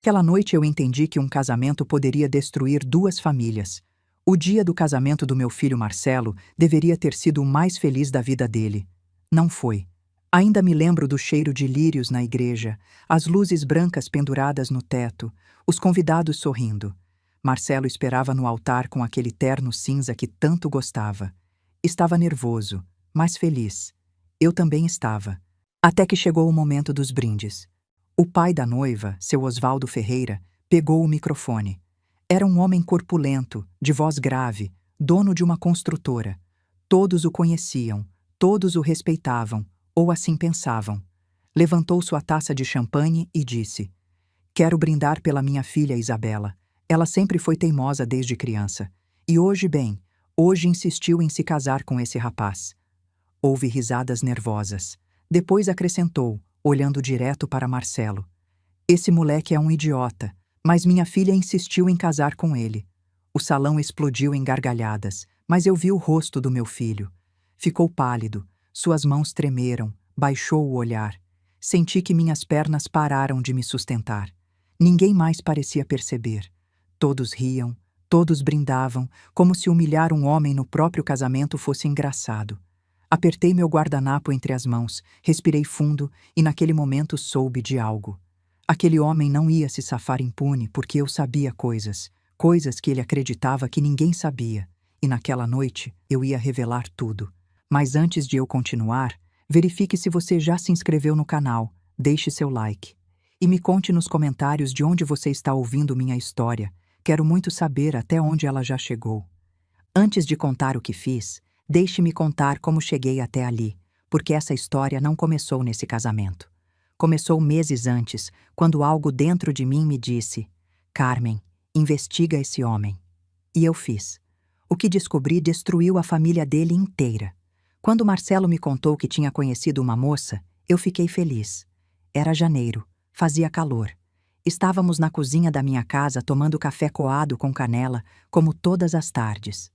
Aquela noite eu entendi que um casamento poderia destruir duas famílias. O dia do casamento do meu filho Marcelo deveria ter sido o mais feliz da vida dele. Não foi. Ainda me lembro do cheiro de lírios na igreja, as luzes brancas penduradas no teto, os convidados sorrindo. Marcelo esperava no altar com aquele terno cinza que tanto gostava. Estava nervoso, mas feliz. Eu também estava. Até que chegou o momento dos brindes. O pai da noiva, seu Osvaldo Ferreira, pegou o microfone. Era um homem corpulento, de voz grave, dono de uma construtora. Todos o conheciam, todos o respeitavam, ou assim pensavam. Levantou sua taça de champanhe e disse: "Quero brindar pela minha filha Isabela. Ela sempre foi teimosa desde criança. E hoje insistiu em se casar com esse rapaz." Houve risadas nervosas. Depois acrescentou, olhando direto para Marcelo: "Esse moleque é um idiota, mas minha filha insistiu em casar com ele." O salão explodiu em gargalhadas, mas eu vi o rosto do meu filho. Ficou pálido, suas mãos tremeram, baixou o olhar. Senti que minhas pernas pararam de me sustentar. Ninguém mais parecia perceber. Todos riam, todos brindavam, como se humilhar um homem no próprio casamento fosse engraçado. Apertei meu guardanapo entre as mãos, respirei fundo e naquele momento soube de algo. Aquele homem não ia se safar impune porque eu sabia coisas que ele acreditava que ninguém sabia, e naquela noite eu ia revelar tudo. Mas antes de eu continuar, verifique se você já se inscreveu no canal, deixe seu like. E me conte nos comentários de onde você está ouvindo minha história. Quero muito saber até onde ela já chegou. Antes de contar o que fiz, deixe-me contar como cheguei até ali, porque essa história não começou nesse casamento. Começou meses antes, quando algo dentro de mim me disse: "Carmen, investiga esse homem." E eu fiz. O que descobri destruiu a família dele inteira. Quando Marcelo me contou que tinha conhecido uma moça, eu fiquei feliz. Era janeiro, fazia calor. Estávamos na cozinha da minha casa tomando café coado com canela, como todas as tardes.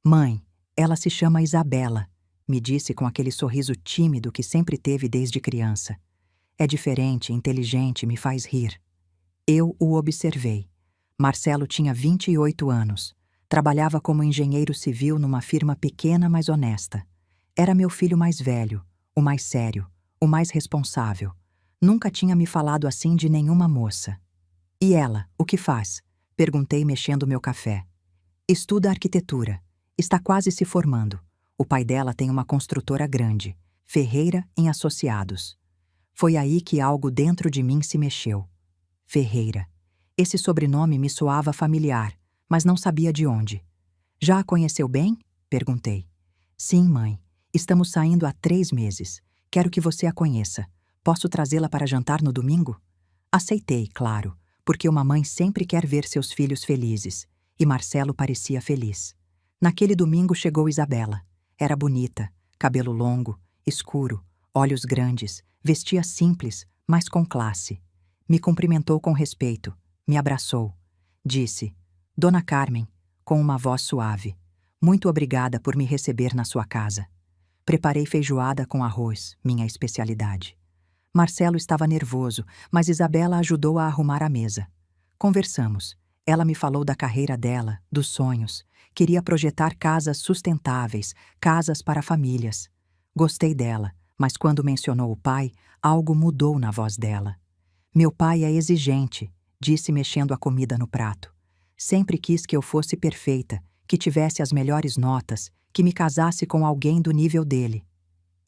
"Mãe, ela se chama Isabela", me disse com aquele sorriso tímido que sempre teve desde criança. "É diferente, inteligente, me faz rir." Eu o observei. Marcelo tinha 28 anos. Trabalhava como engenheiro civil numa firma pequena, mas honesta. Era meu filho mais velho, o mais sério, o mais responsável. Nunca tinha me falado assim de nenhuma moça. "E ela, o que faz?" perguntei mexendo meu café. "Estuda arquitetura. Está quase se formando. O pai dela tem uma construtora grande, Ferreira em Associados." Foi aí que algo dentro de mim se mexeu. Ferreira. Esse sobrenome me soava familiar, mas não sabia de onde. "Já a conheceu bem?" perguntei. "Sim, mãe. Estamos saindo há 3 meses. Quero que você a conheça. Posso trazê-la para jantar no domingo?" Aceitei, claro, porque uma mãe sempre quer ver seus filhos felizes, e Marcelo parecia feliz. Naquele domingo chegou Isabela. Era bonita, cabelo longo, escuro, olhos grandes, vestia simples, mas com classe. Me cumprimentou com respeito, me abraçou. Disse: "Dona Carmen", com uma voz suave, "muito obrigada por me receber na sua casa." Preparei feijoada com arroz, minha especialidade. Marcelo estava nervoso, mas Isabela ajudou a arrumar a mesa. Conversamos. Ela me falou da carreira dela, dos sonhos. Queria projetar casas sustentáveis, casas para famílias. Gostei dela, mas quando mencionou o pai, algo mudou na voz dela. "Meu pai é exigente", disse mexendo a comida no prato. "Sempre quis que eu fosse perfeita, que tivesse as melhores notas, que me casasse com alguém do nível dele."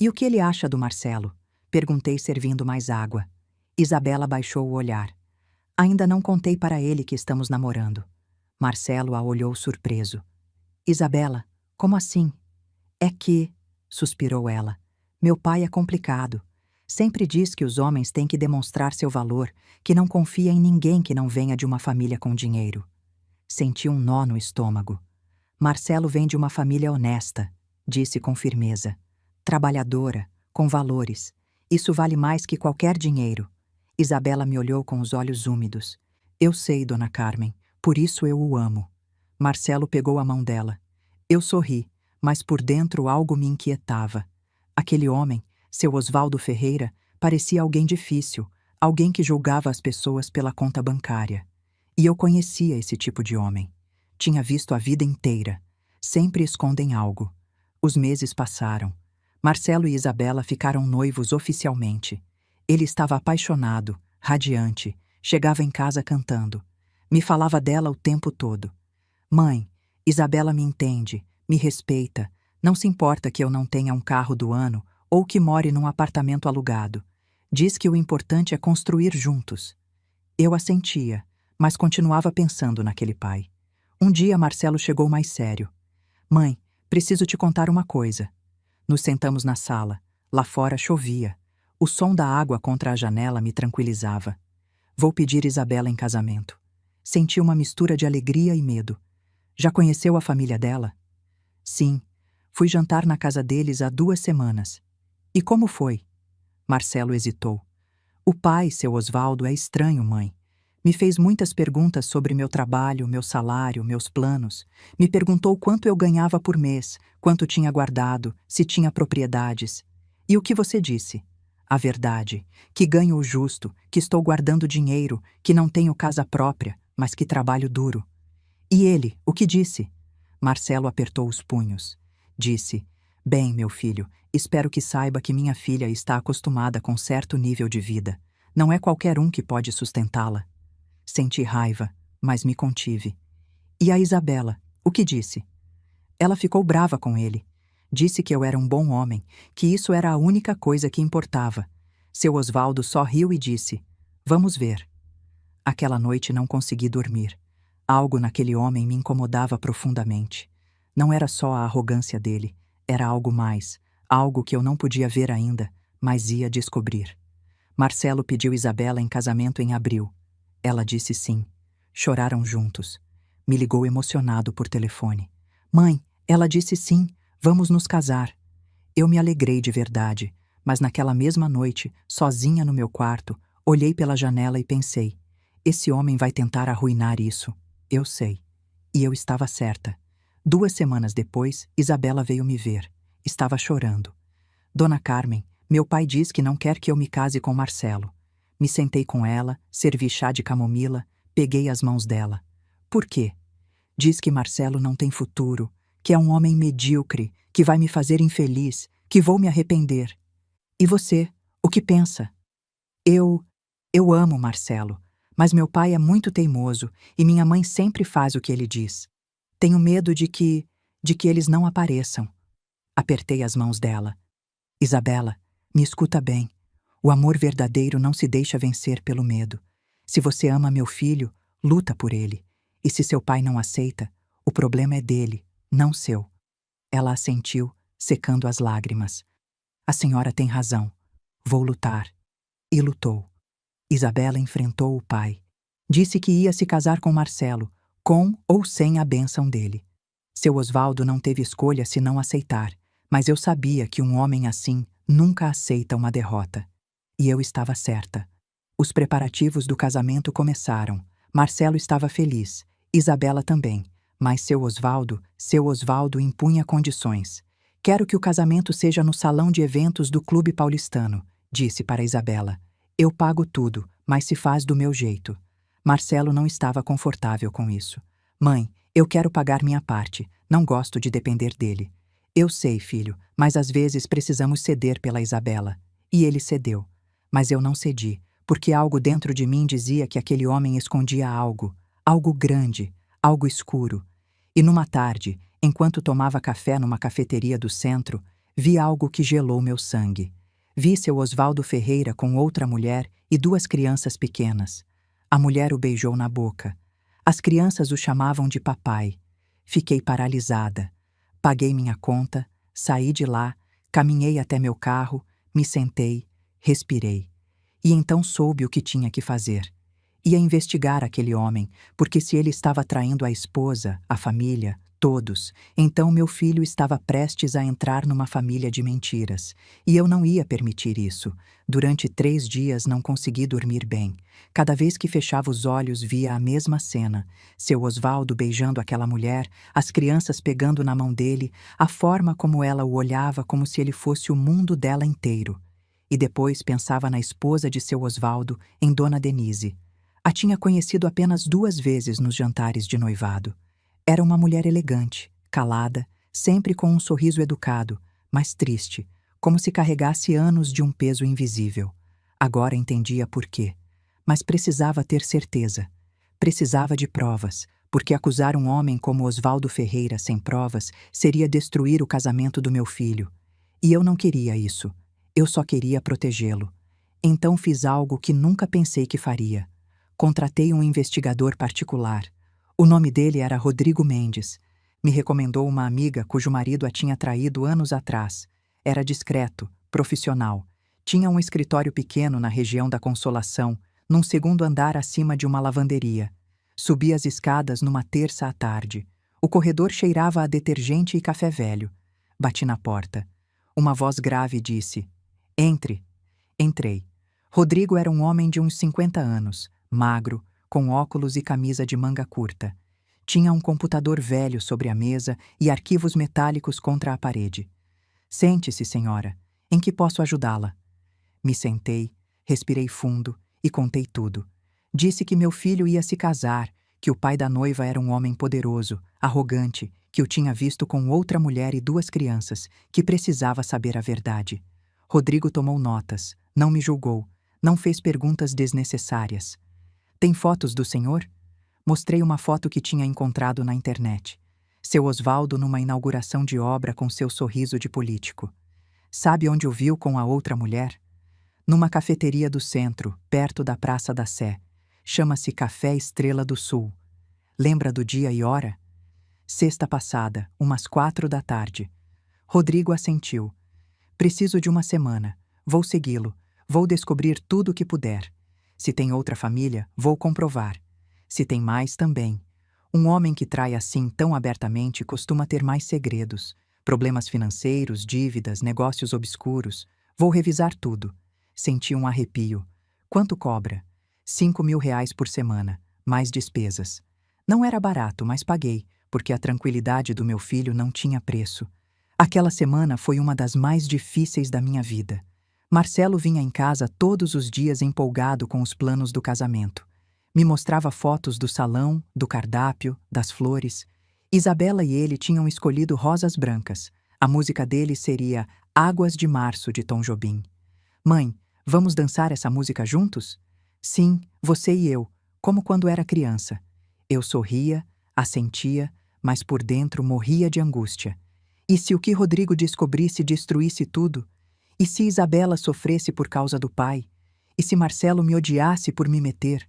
"E o que ele acha do Marcelo?" perguntei servindo mais água. Isabela baixou o olhar. "Ainda não contei para ele que estamos namorando." Marcelo a olhou surpreso. "Isabela, como assim?" "É que", suspirou ela, "meu pai é complicado. Sempre diz que os homens têm que demonstrar seu valor, que não confia em ninguém que não venha de uma família com dinheiro." Senti um nó no estômago. "Marcelo vem de uma família honesta", disse com firmeza. "Trabalhadora, com valores. Isso vale mais que qualquer dinheiro." Isabela me olhou com os olhos úmidos. "Eu sei, Dona Carmen, por isso eu o amo." Marcelo pegou a mão dela. Eu sorri, mas por dentro algo me inquietava. Aquele homem, seu Osvaldo Ferreira, parecia alguém difícil, alguém que julgava as pessoas pela conta bancária. E eu conhecia esse tipo de homem. Tinha visto a vida inteira. Sempre escondem algo. Os meses passaram. Marcelo e Isabela ficaram noivos oficialmente. Ele estava apaixonado, radiante, chegava em casa cantando. Me falava dela o tempo todo. Mãe, Isabela me entende, me respeita, não se importa que eu não tenha um carro do ano ou que more num apartamento alugado. Diz que o importante é construir juntos. Eu assentia, mas continuava pensando naquele pai. Um dia Marcelo chegou mais sério. Mãe, preciso te contar uma coisa. Nos sentamos na sala. Lá fora chovia. O som da água contra a janela me tranquilizava. Vou pedir Isabela em casamento. Senti uma mistura de alegria e medo. Já conheceu a família dela? Sim. Fui jantar na casa deles há 2 semanas. E como foi? Marcelo hesitou. O pai, seu Osvaldo, é estranho, mãe. Me fez muitas perguntas sobre meu trabalho, meu salário, meus planos. Me perguntou quanto eu ganhava por mês, quanto tinha guardado, se tinha propriedades. E o que você disse? A verdade, que ganho o justo, que estou guardando dinheiro, que não tenho casa própria, mas que trabalho duro. E ele, o que disse? Marcelo apertou os punhos. Disse: Bem, meu filho, espero que saiba que minha filha está acostumada com certo nível de vida. Não é qualquer um que pode sustentá-la. Senti raiva, mas me contive. E a Isabela, o que disse? Ela ficou brava com ele. Disse que eu era um bom homem, que isso era a única coisa que importava. Seu Osvaldo só riu e disse: Vamos ver. Aquela noite não consegui dormir. Algo naquele homem me incomodava profundamente. Não era só a arrogância dele, era algo mais, algo que eu não podia ver ainda, mas ia descobrir. Marcelo pediu Isabela em casamento em abril. Ela disse sim. Choraram juntos. Me ligou emocionado por telefone. Mãe, ela disse sim, vamos nos casar. Eu me alegrei de verdade, mas naquela mesma noite, sozinha no meu quarto, olhei pela janela e pensei: esse homem vai tentar arruinar isso. Eu sei. E eu estava certa. 2 semanas depois, Isabela veio me ver. Estava chorando. Dona Carmen, meu pai diz que não quer que eu me case com Marcelo. Me sentei com ela, servi chá de camomila, peguei as mãos dela. Por quê? Diz que Marcelo não tem futuro, que é um homem medíocre, que vai me fazer infeliz, que vou me arrepender. E você, o que pensa? Eu amo Marcelo, mas meu pai é muito teimoso e minha mãe sempre faz o que ele diz. Tenho medo de que eles não apareçam. Apertei as mãos dela. Isabela, me escuta bem. O amor verdadeiro não se deixa vencer pelo medo. Se você ama meu filho, luta por ele. E se seu pai não aceita, o problema é dele, não seu. Ela assentiu, secando as lágrimas. A senhora tem razão. Vou lutar. E lutou. Isabela enfrentou o pai. Disse que ia se casar com Marcelo, com ou sem a bênção dele. Seu Osvaldo não teve escolha senão aceitar, mas eu sabia que um homem assim nunca aceita uma derrota. E eu estava certa. Os preparativos do casamento começaram. Marcelo estava feliz, Isabela também, mas seu Osvaldo impunha condições. Quero que o casamento seja no salão de eventos do Clube Paulistano, disse para Isabela. Eu pago tudo, mas se faz do meu jeito. Marcelo não estava confortável com isso. Mãe, eu quero pagar minha parte, não gosto de depender dele. Eu sei, filho, mas às vezes precisamos ceder pela Isabela. E ele cedeu. Mas eu não cedi, porque algo dentro de mim dizia que aquele homem escondia algo, algo grande, algo escuro. E numa tarde, enquanto tomava café numa cafeteria do centro, vi algo que gelou meu sangue. Vi seu Osvaldo Ferreira com outra mulher e 2 crianças pequenas. A mulher o beijou na boca. As crianças o chamavam de papai. Fiquei paralisada. Paguei minha conta, saí de lá, caminhei até meu carro, me sentei, respirei. E então soube o que tinha que fazer. Ia investigar aquele homem, porque se ele estava traindo a esposa, a família, todos, então meu filho estava prestes a entrar numa família de mentiras. E eu não ia permitir isso. Durante 3 dias não consegui dormir bem. Cada vez que fechava os olhos via a mesma cena. Seu Osvaldo beijando aquela mulher, as crianças pegando na mão dele, a forma como ela o olhava como se ele fosse o mundo dela inteiro. E depois pensava na esposa de seu Osvaldo, em Dona Denise. A tinha conhecido apenas 2 vezes nos jantares de noivado. Era uma mulher elegante, calada, sempre com um sorriso educado, mas triste, como se carregasse anos de um peso invisível. Agora entendia por quê. Mas precisava ter certeza. Precisava de provas, porque acusar um homem como Osvaldo Ferreira sem provas seria destruir o casamento do meu filho. E eu não queria isso. Eu só queria protegê-lo. Então fiz algo que nunca pensei que faria. Contratei um investigador particular. O nome dele era Rodrigo Mendes. Me recomendou uma amiga cujo marido a tinha traído anos atrás. Era discreto, profissional. Tinha um escritório pequeno na região da Consolação, num 2º andar acima de uma lavanderia. Subi as escadas numa terça à tarde. O corredor cheirava a detergente e café velho. Bati na porta. Uma voz grave disse: "Entre." Entrei. Rodrigo era um homem de uns 50 anos, magro, com óculos e camisa de manga curta. Tinha um computador velho sobre a mesa e arquivos metálicos contra a parede. "Sente-se, senhora. Em que posso ajudá-la?" Me sentei, respirei fundo e contei tudo. Disse que meu filho ia se casar, que o pai da noiva era um homem poderoso, arrogante, que o tinha visto com outra mulher e 2 crianças, que precisava saber a verdade. Rodrigo tomou notas, não me julgou, não fez perguntas desnecessárias. "Tem fotos do senhor?" Mostrei uma foto que tinha encontrado na internet. Seu Osvaldo numa inauguração de obra com seu sorriso de político. "Sabe onde o viu com a outra mulher?" "Numa cafeteria do centro, perto da Praça da Sé. Chama-se Café Estrela do Sul." "Lembra do dia e hora?" "Sexta passada, umas 4 da tarde." Rodrigo assentiu. "Preciso de uma semana. Vou segui-lo. Vou descobrir tudo o que puder. Se tem outra família, vou comprovar. Se tem mais, também. Um homem que trai assim tão abertamente costuma ter mais segredos. Problemas financeiros, dívidas, negócios obscuros. Vou revisar tudo." Senti um arrepio. "Quanto cobra?" R$ 5.000 por semana, mais despesas. Não era barato, mas paguei, porque a tranquilidade do meu filho não tinha preço. Aquela semana foi uma das mais difíceis da minha vida. Marcelo vinha em casa todos os dias empolgado com os planos do casamento. Me mostrava fotos do salão, do cardápio, das flores. Isabela e ele tinham escolhido rosas brancas. A música dele seria Águas de Março, de Tom Jobim. "Mãe, vamos dançar essa música juntos?" "Sim, você e eu, como quando era criança." Eu sorria, assentia, mas por dentro morria de angústia. E se o que Rodrigo descobrisse destruísse tudo? E se Isabela sofresse por causa do pai? E se Marcelo me odiasse por me meter?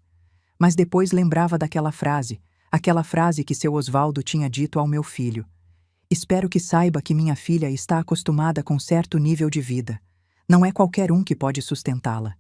Mas depois lembrava daquela frase, aquela frase que seu Osvaldo tinha dito ao meu filho: "Espero que saiba que minha filha está acostumada com certo nível de vida. Não é qualquer um que pode sustentá-la."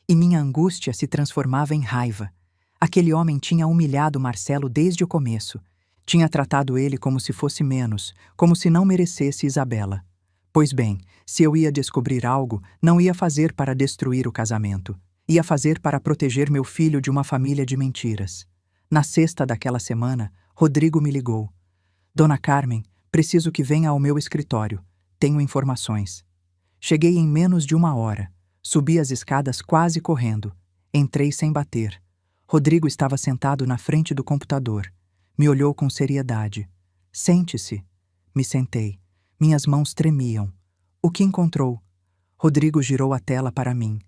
E minha angústia se transformava em raiva. Aquele homem tinha humilhado Marcelo desde o começo. Tinha tratado ele como se fosse menos, como se não merecesse Isabela. Pois bem, se eu ia descobrir algo, não ia fazer para destruir o casamento. Ia fazer para proteger meu filho de uma família de mentiras. Na sexta daquela semana, Rodrigo me ligou. "Dona Carmen, preciso que venha ao meu escritório. Tenho informações." Cheguei em menos de 1 hora. Subi as escadas quase correndo. Entrei sem bater. Rodrigo estava sentado na frente do computador. Me olhou com seriedade. "Sente-se." Me sentei. Minhas mãos tremiam. "O que encontrou?" Rodrigo girou a tela para mim.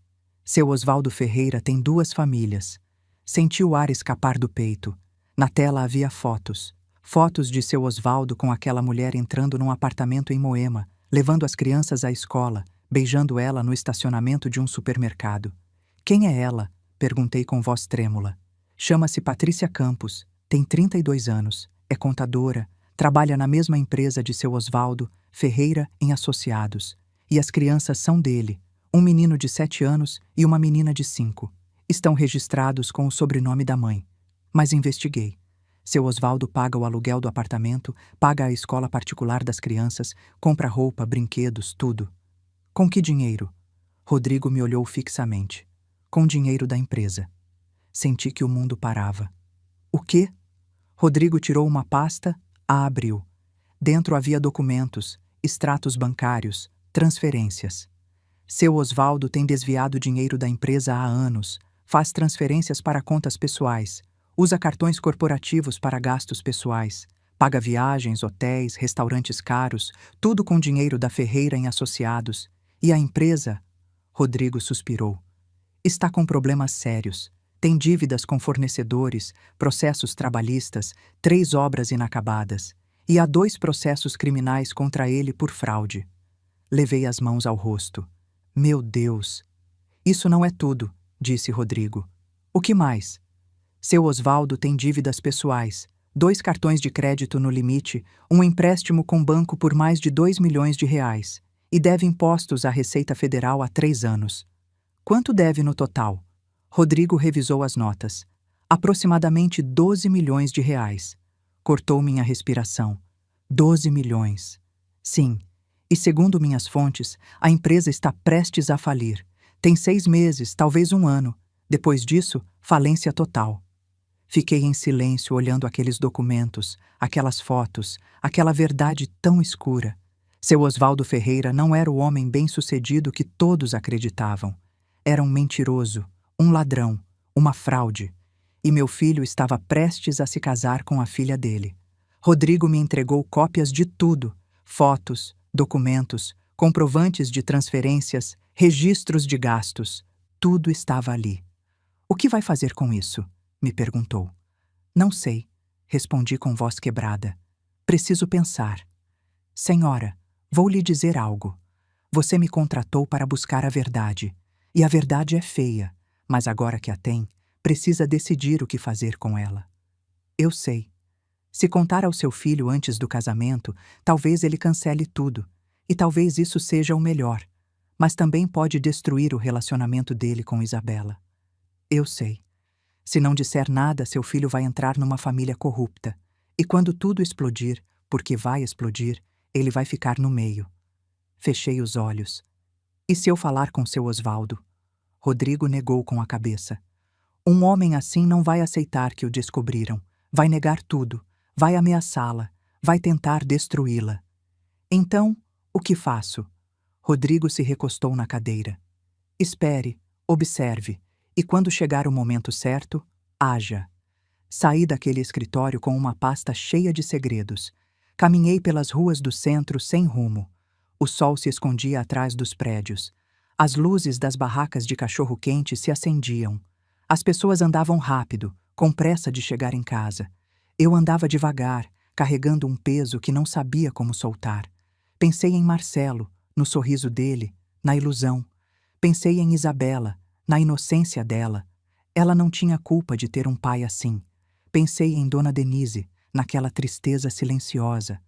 Seu Osvaldo Ferreira tem 2 famílias. Senti o ar escapar do peito. Na tela havia fotos. Fotos de seu Osvaldo com aquela mulher entrando num apartamento em Moema, levando as crianças à escola, beijando ela no estacionamento de um supermercado. "Quem é ela?" perguntei com voz trêmula. "Chama-se Patrícia Campos, tem 32 anos, é contadora, trabalha na mesma empresa de seu Osvaldo Ferreira em Associados. E as crianças são dele, um menino de 7 anos e uma menina de 5. Estão registrados com o sobrenome da mãe. Mas investiguei. Seu Osvaldo paga o aluguel do apartamento, paga a escola particular das crianças, compra roupa, brinquedos, tudo." "Com que dinheiro?" Rodrigo me olhou fixamente. "Com dinheiro da empresa." Senti que o mundo parava. "O quê?" Rodrigo tirou uma pasta, a abriu. Dentro havia documentos, extratos bancários, transferências. Seu Osvaldo tem desviado dinheiro da empresa há anos, faz transferências para contas pessoais, usa cartões corporativos para gastos pessoais, paga viagens, hotéis, restaurantes caros, tudo com dinheiro da Ferreira em Associados. E a empresa? Rodrigo suspirou. Está com problemas sérios. Tem dívidas com fornecedores, processos trabalhistas, 3 obras inacabadas. E há 2 processos criminais contra ele por fraude. Levei as mãos ao rosto. Meu Deus! Isso não é tudo, disse Rodrigo. O que mais? Seu Osvaldo tem dívidas pessoais, 2 cartões de crédito no limite, um empréstimo com banco por mais de 2 milhões de reais, e deve impostos à Receita Federal há 3 anos. Quanto deve no total? Rodrigo revisou as notas. Aproximadamente 12 milhões de reais. Cortou minha respiração. 12 milhões. Sim. E segundo minhas fontes, a empresa está prestes a falir. Tem 6 meses, talvez 1 ano. Depois disso, falência total. Fiquei em silêncio olhando aqueles documentos, aquelas fotos, aquela verdade tão escura. Seu Osvaldo Ferreira não era o homem bem-sucedido que todos acreditavam. Era um mentiroso, um ladrão, uma fraude. E meu filho estava prestes a se casar com a filha dele. Rodrigo me entregou cópias de tudo: fotos, documentos, comprovantes de transferências, registros de gastos. Tudo estava ali. O que vai fazer com isso? Me perguntou. Não sei, respondi com voz quebrada. Preciso pensar. Senhora, vou lhe dizer algo. Você me contratou para buscar a verdade. E a verdade é feia, mas agora que a tem, precisa decidir o que fazer com ela. Eu sei. Se contar ao seu filho antes do casamento, talvez ele cancele tudo, e talvez isso seja o melhor, mas também pode destruir o relacionamento dele com Isabela. Eu sei. Se não disser nada, seu filho vai entrar numa família corrupta, e quando tudo explodir, porque vai explodir, ele vai ficar no meio. Fechei os olhos. E se eu falar com seu Osvaldo? Rodrigo negou com a cabeça. Um homem assim não vai aceitar que o descobriram, vai negar tudo, vai ameaçá-la, vai tentar destruí-la. Então, o que faço? Rodrigo se recostou na cadeira. Espere, observe, e quando chegar o momento certo, haja. Saí daquele escritório com uma pasta cheia de segredos. Caminhei pelas ruas do centro sem rumo. O sol se escondia atrás dos prédios. As luzes das barracas de cachorro-quente se acendiam. As pessoas andavam rápido, com pressa de chegar em casa. Eu andava devagar, carregando um peso que não sabia como soltar. Pensei em Marcelo, no sorriso dele, na ilusão. Pensei em Isabela, na inocência dela. Ela não tinha culpa de ter um pai assim. Pensei em Dona Denise, naquela tristeza silenciosa.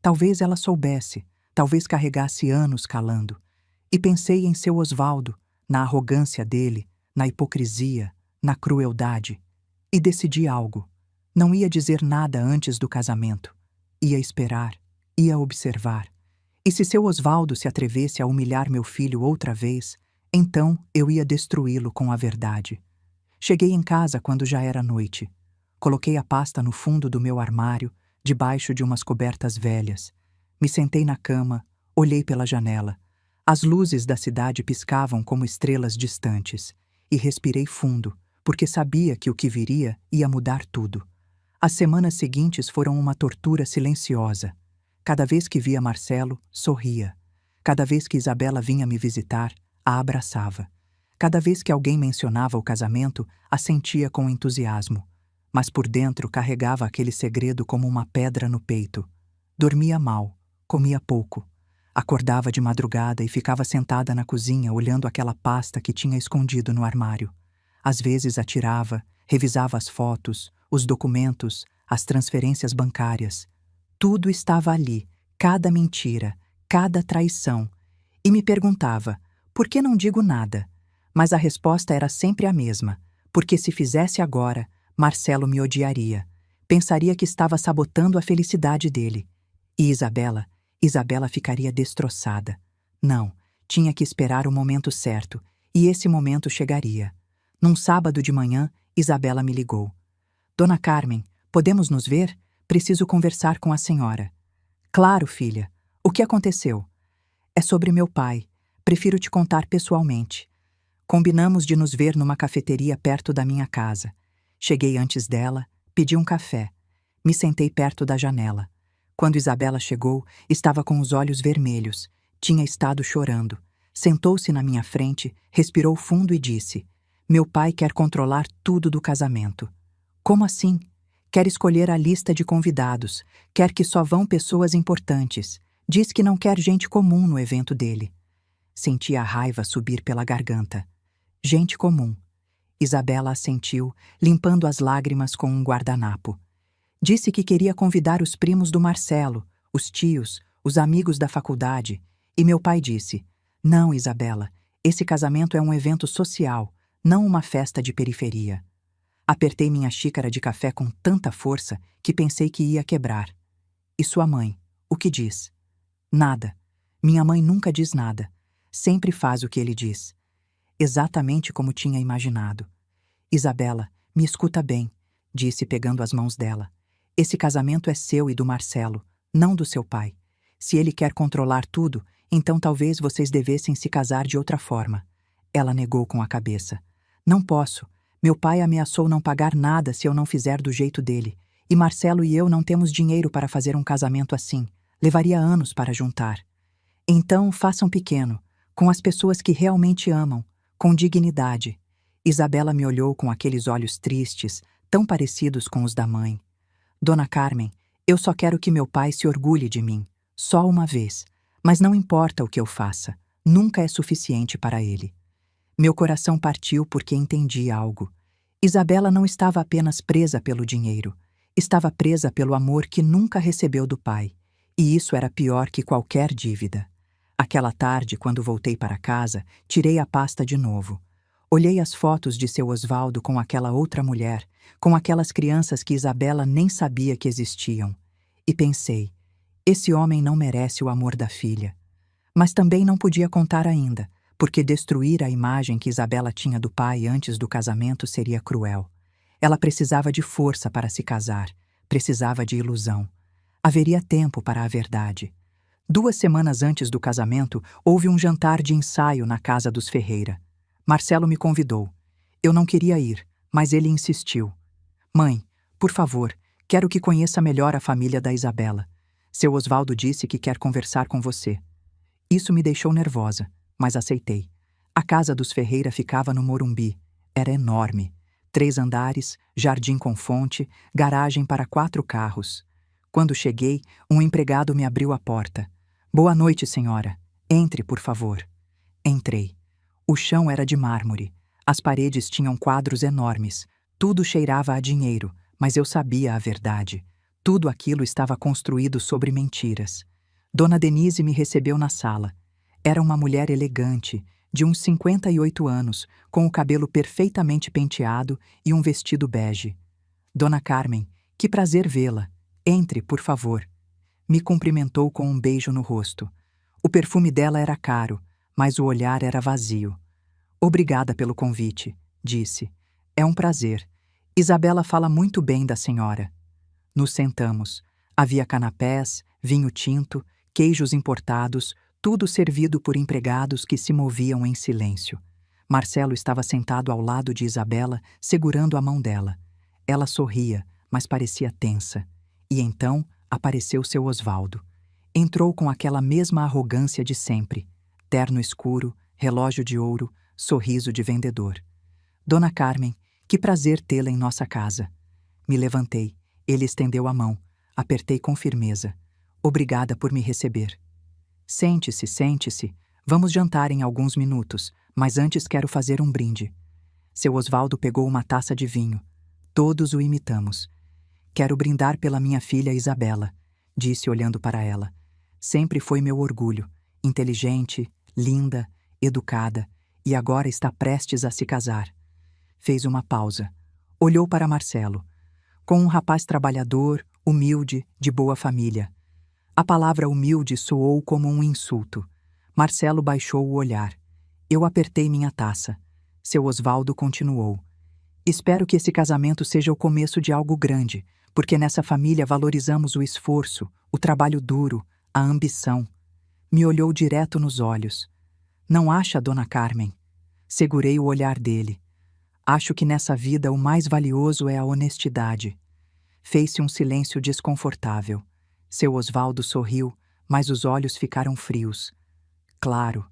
Talvez ela soubesse, talvez carregasse anos calando. E pensei em seu Osvaldo, na arrogância dele, na hipocrisia, na crueldade. E decidi algo. Não ia dizer nada antes do casamento. Ia esperar, ia observar. E se seu Osvaldo se atrevesse a humilhar meu filho outra vez, então eu ia destruí-lo com a verdade. Cheguei em casa quando já era noite. Coloquei a pasta no fundo do meu armário, debaixo de umas cobertas velhas. Me sentei na cama, olhei pela janela. As luzes da cidade piscavam como estrelas distantes. E respirei fundo, porque sabia que o que viria ia mudar tudo. As semanas seguintes foram uma tortura silenciosa. Cada vez que via Marcelo, sorria. Cada vez que Isabela vinha me visitar, a abraçava. Cada vez que alguém mencionava o casamento, assentia com entusiasmo. Mas por dentro carregava aquele segredo como uma pedra no peito. Dormia mal, comia pouco. Acordava de madrugada e ficava sentada na cozinha olhando aquela pasta que tinha escondido no armário. Às vezes atirava, revisava as fotos, os documentos, as transferências bancárias. Tudo estava ali, cada mentira, cada traição. E me perguntava, por que não digo nada? Mas a resposta era sempre a mesma, porque se fizesse agora, Marcelo me odiaria. Pensaria que estava sabotando a felicidade dele. E Isabela ficaria destroçada. Não, tinha que esperar o momento certo, e esse momento chegaria. Num sábado de manhã, Isabela me ligou. Dona Carmen, podemos nos ver? Preciso conversar com a senhora. Claro, filha. O que aconteceu? É sobre meu pai. Prefiro te contar pessoalmente. Combinamos de nos ver numa cafeteria perto da minha casa. Cheguei antes dela, pedi um café. Me sentei perto da janela. Quando Isabela chegou, estava com os olhos vermelhos. Tinha estado chorando. Sentou-se na minha frente, respirou fundo e disse: "Meu pai quer controlar tudo do casamento." "Como assim?" "Quer escolher a lista de convidados. Quer que só vão pessoas importantes. Diz que não quer gente comum no evento dele." Senti a raiva subir pela garganta. Gente comum. Isabela assentiu, limpando as lágrimas com um guardanapo. Disse que queria convidar os primos do Marcelo, os tios, os amigos da faculdade. E meu pai disse: "Não, Isabela, esse casamento é um evento social, não uma festa de periferia." Apertei minha xícara de café com tanta força que pensei que ia quebrar. "E sua mãe, o que diz?" "Nada. Minha mãe nunca diz nada. Sempre faz o que ele diz." Exatamente como tinha imaginado. "Isabela, me escuta bem", disse pegando as mãos dela. "Esse casamento é seu e do Marcelo, não do seu pai. Se ele quer controlar tudo, então talvez vocês devessem se casar de outra forma." Ela negou com a cabeça. "Não posso. Meu pai ameaçou não pagar nada se eu não fizer do jeito dele. E Marcelo e eu não temos dinheiro para fazer um casamento assim. Levaria anos para juntar. Então façam pequeno, com as pessoas que realmente amam, com dignidade." Isabela me olhou com aqueles olhos tristes, tão parecidos com os da mãe. "Dona Carmen, eu só quero que meu pai se orgulhe de mim, só uma vez. Mas não importa o que eu faça, nunca é suficiente para ele." Meu coração partiu porque entendi algo. Isabela não estava apenas presa pelo dinheiro, estava presa pelo amor que nunca recebeu do pai. E isso era pior que qualquer dívida. Aquela tarde, quando voltei para casa, tirei a pasta de novo. Olhei as fotos de seu Osvaldo com aquela outra mulher, com aquelas crianças que Isabela nem sabia que existiam. E pensei: esse homem não merece o amor da filha. Mas também não podia contar ainda, porque destruir a imagem que Isabela tinha do pai antes do casamento seria cruel. Ela precisava de força para se casar, precisava de ilusão. Haveria tempo para a verdade. 2 semanas antes do casamento, houve um jantar de ensaio na casa dos Ferreira. Marcelo me convidou. Eu não queria ir, mas ele insistiu. "Mãe, por favor, quero que conheça melhor a família da Isabela. Seu Osvaldo disse que quer conversar com você." Isso me deixou nervosa, mas aceitei. A casa dos Ferreira ficava no Morumbi. Era enorme. 3 andares, jardim com fonte, garagem para 4 carros. Quando cheguei, um empregado me abriu a porta. "Boa noite, senhora. Entre, por favor." Entrei. O chão era de mármore. As paredes tinham quadros enormes. Tudo cheirava a dinheiro, mas eu sabia a verdade. Tudo aquilo estava construído sobre mentiras. Dona Denise me recebeu na sala. Era uma mulher elegante, de uns 58 anos, com o cabelo perfeitamente penteado e um vestido bege. "Dona Carmen, que prazer vê-la. Entre, por favor." Me cumprimentou com um beijo no rosto. O perfume dela era caro, mas o olhar era vazio. "Obrigada pelo convite", disse. "É um prazer. Isabela fala muito bem da senhora." Nos sentamos. Havia canapés, vinho tinto, queijos importados, tudo servido por empregados que se moviam em silêncio. Marcelo estava sentado ao lado de Isabela, segurando a mão dela. Ela sorria, mas parecia tensa. E então apareceu seu Osvaldo. Entrou com aquela mesma arrogância de sempre. Terno escuro, relógio de ouro, sorriso de vendedor. "Dona Carmen, que prazer tê-la em nossa casa." Me levantei. Ele estendeu a mão. Apertei com firmeza. "Obrigada por me receber." Sente-se, sente-se. Vamos jantar em alguns minutos, mas antes quero fazer um brinde." Seu Osvaldo pegou uma taça de vinho. Todos o imitamos. "Quero brindar pela minha filha Isabela", disse olhando para ela. "Sempre foi meu orgulho. Inteligente, linda, educada, e agora está prestes a se casar." Fez uma pausa. Olhou para Marcelo. "Com um rapaz trabalhador, humilde, de boa família." A palavra humilde soou como um insulto. Marcelo baixou o olhar. Eu apertei minha taça. Seu Osvaldo continuou. "Espero que esse casamento seja o começo de algo grande, porque nessa família valorizamos o esforço, o trabalho duro, a ambição." Me olhou direto nos olhos. Não acha, Dona Carmen? Segurei o olhar dele. Acho que nessa vida o mais valioso é a honestidade. Fez-se um silêncio desconfortável. Seu Osvaldo sorriu, mas os olhos ficaram frios. Claro,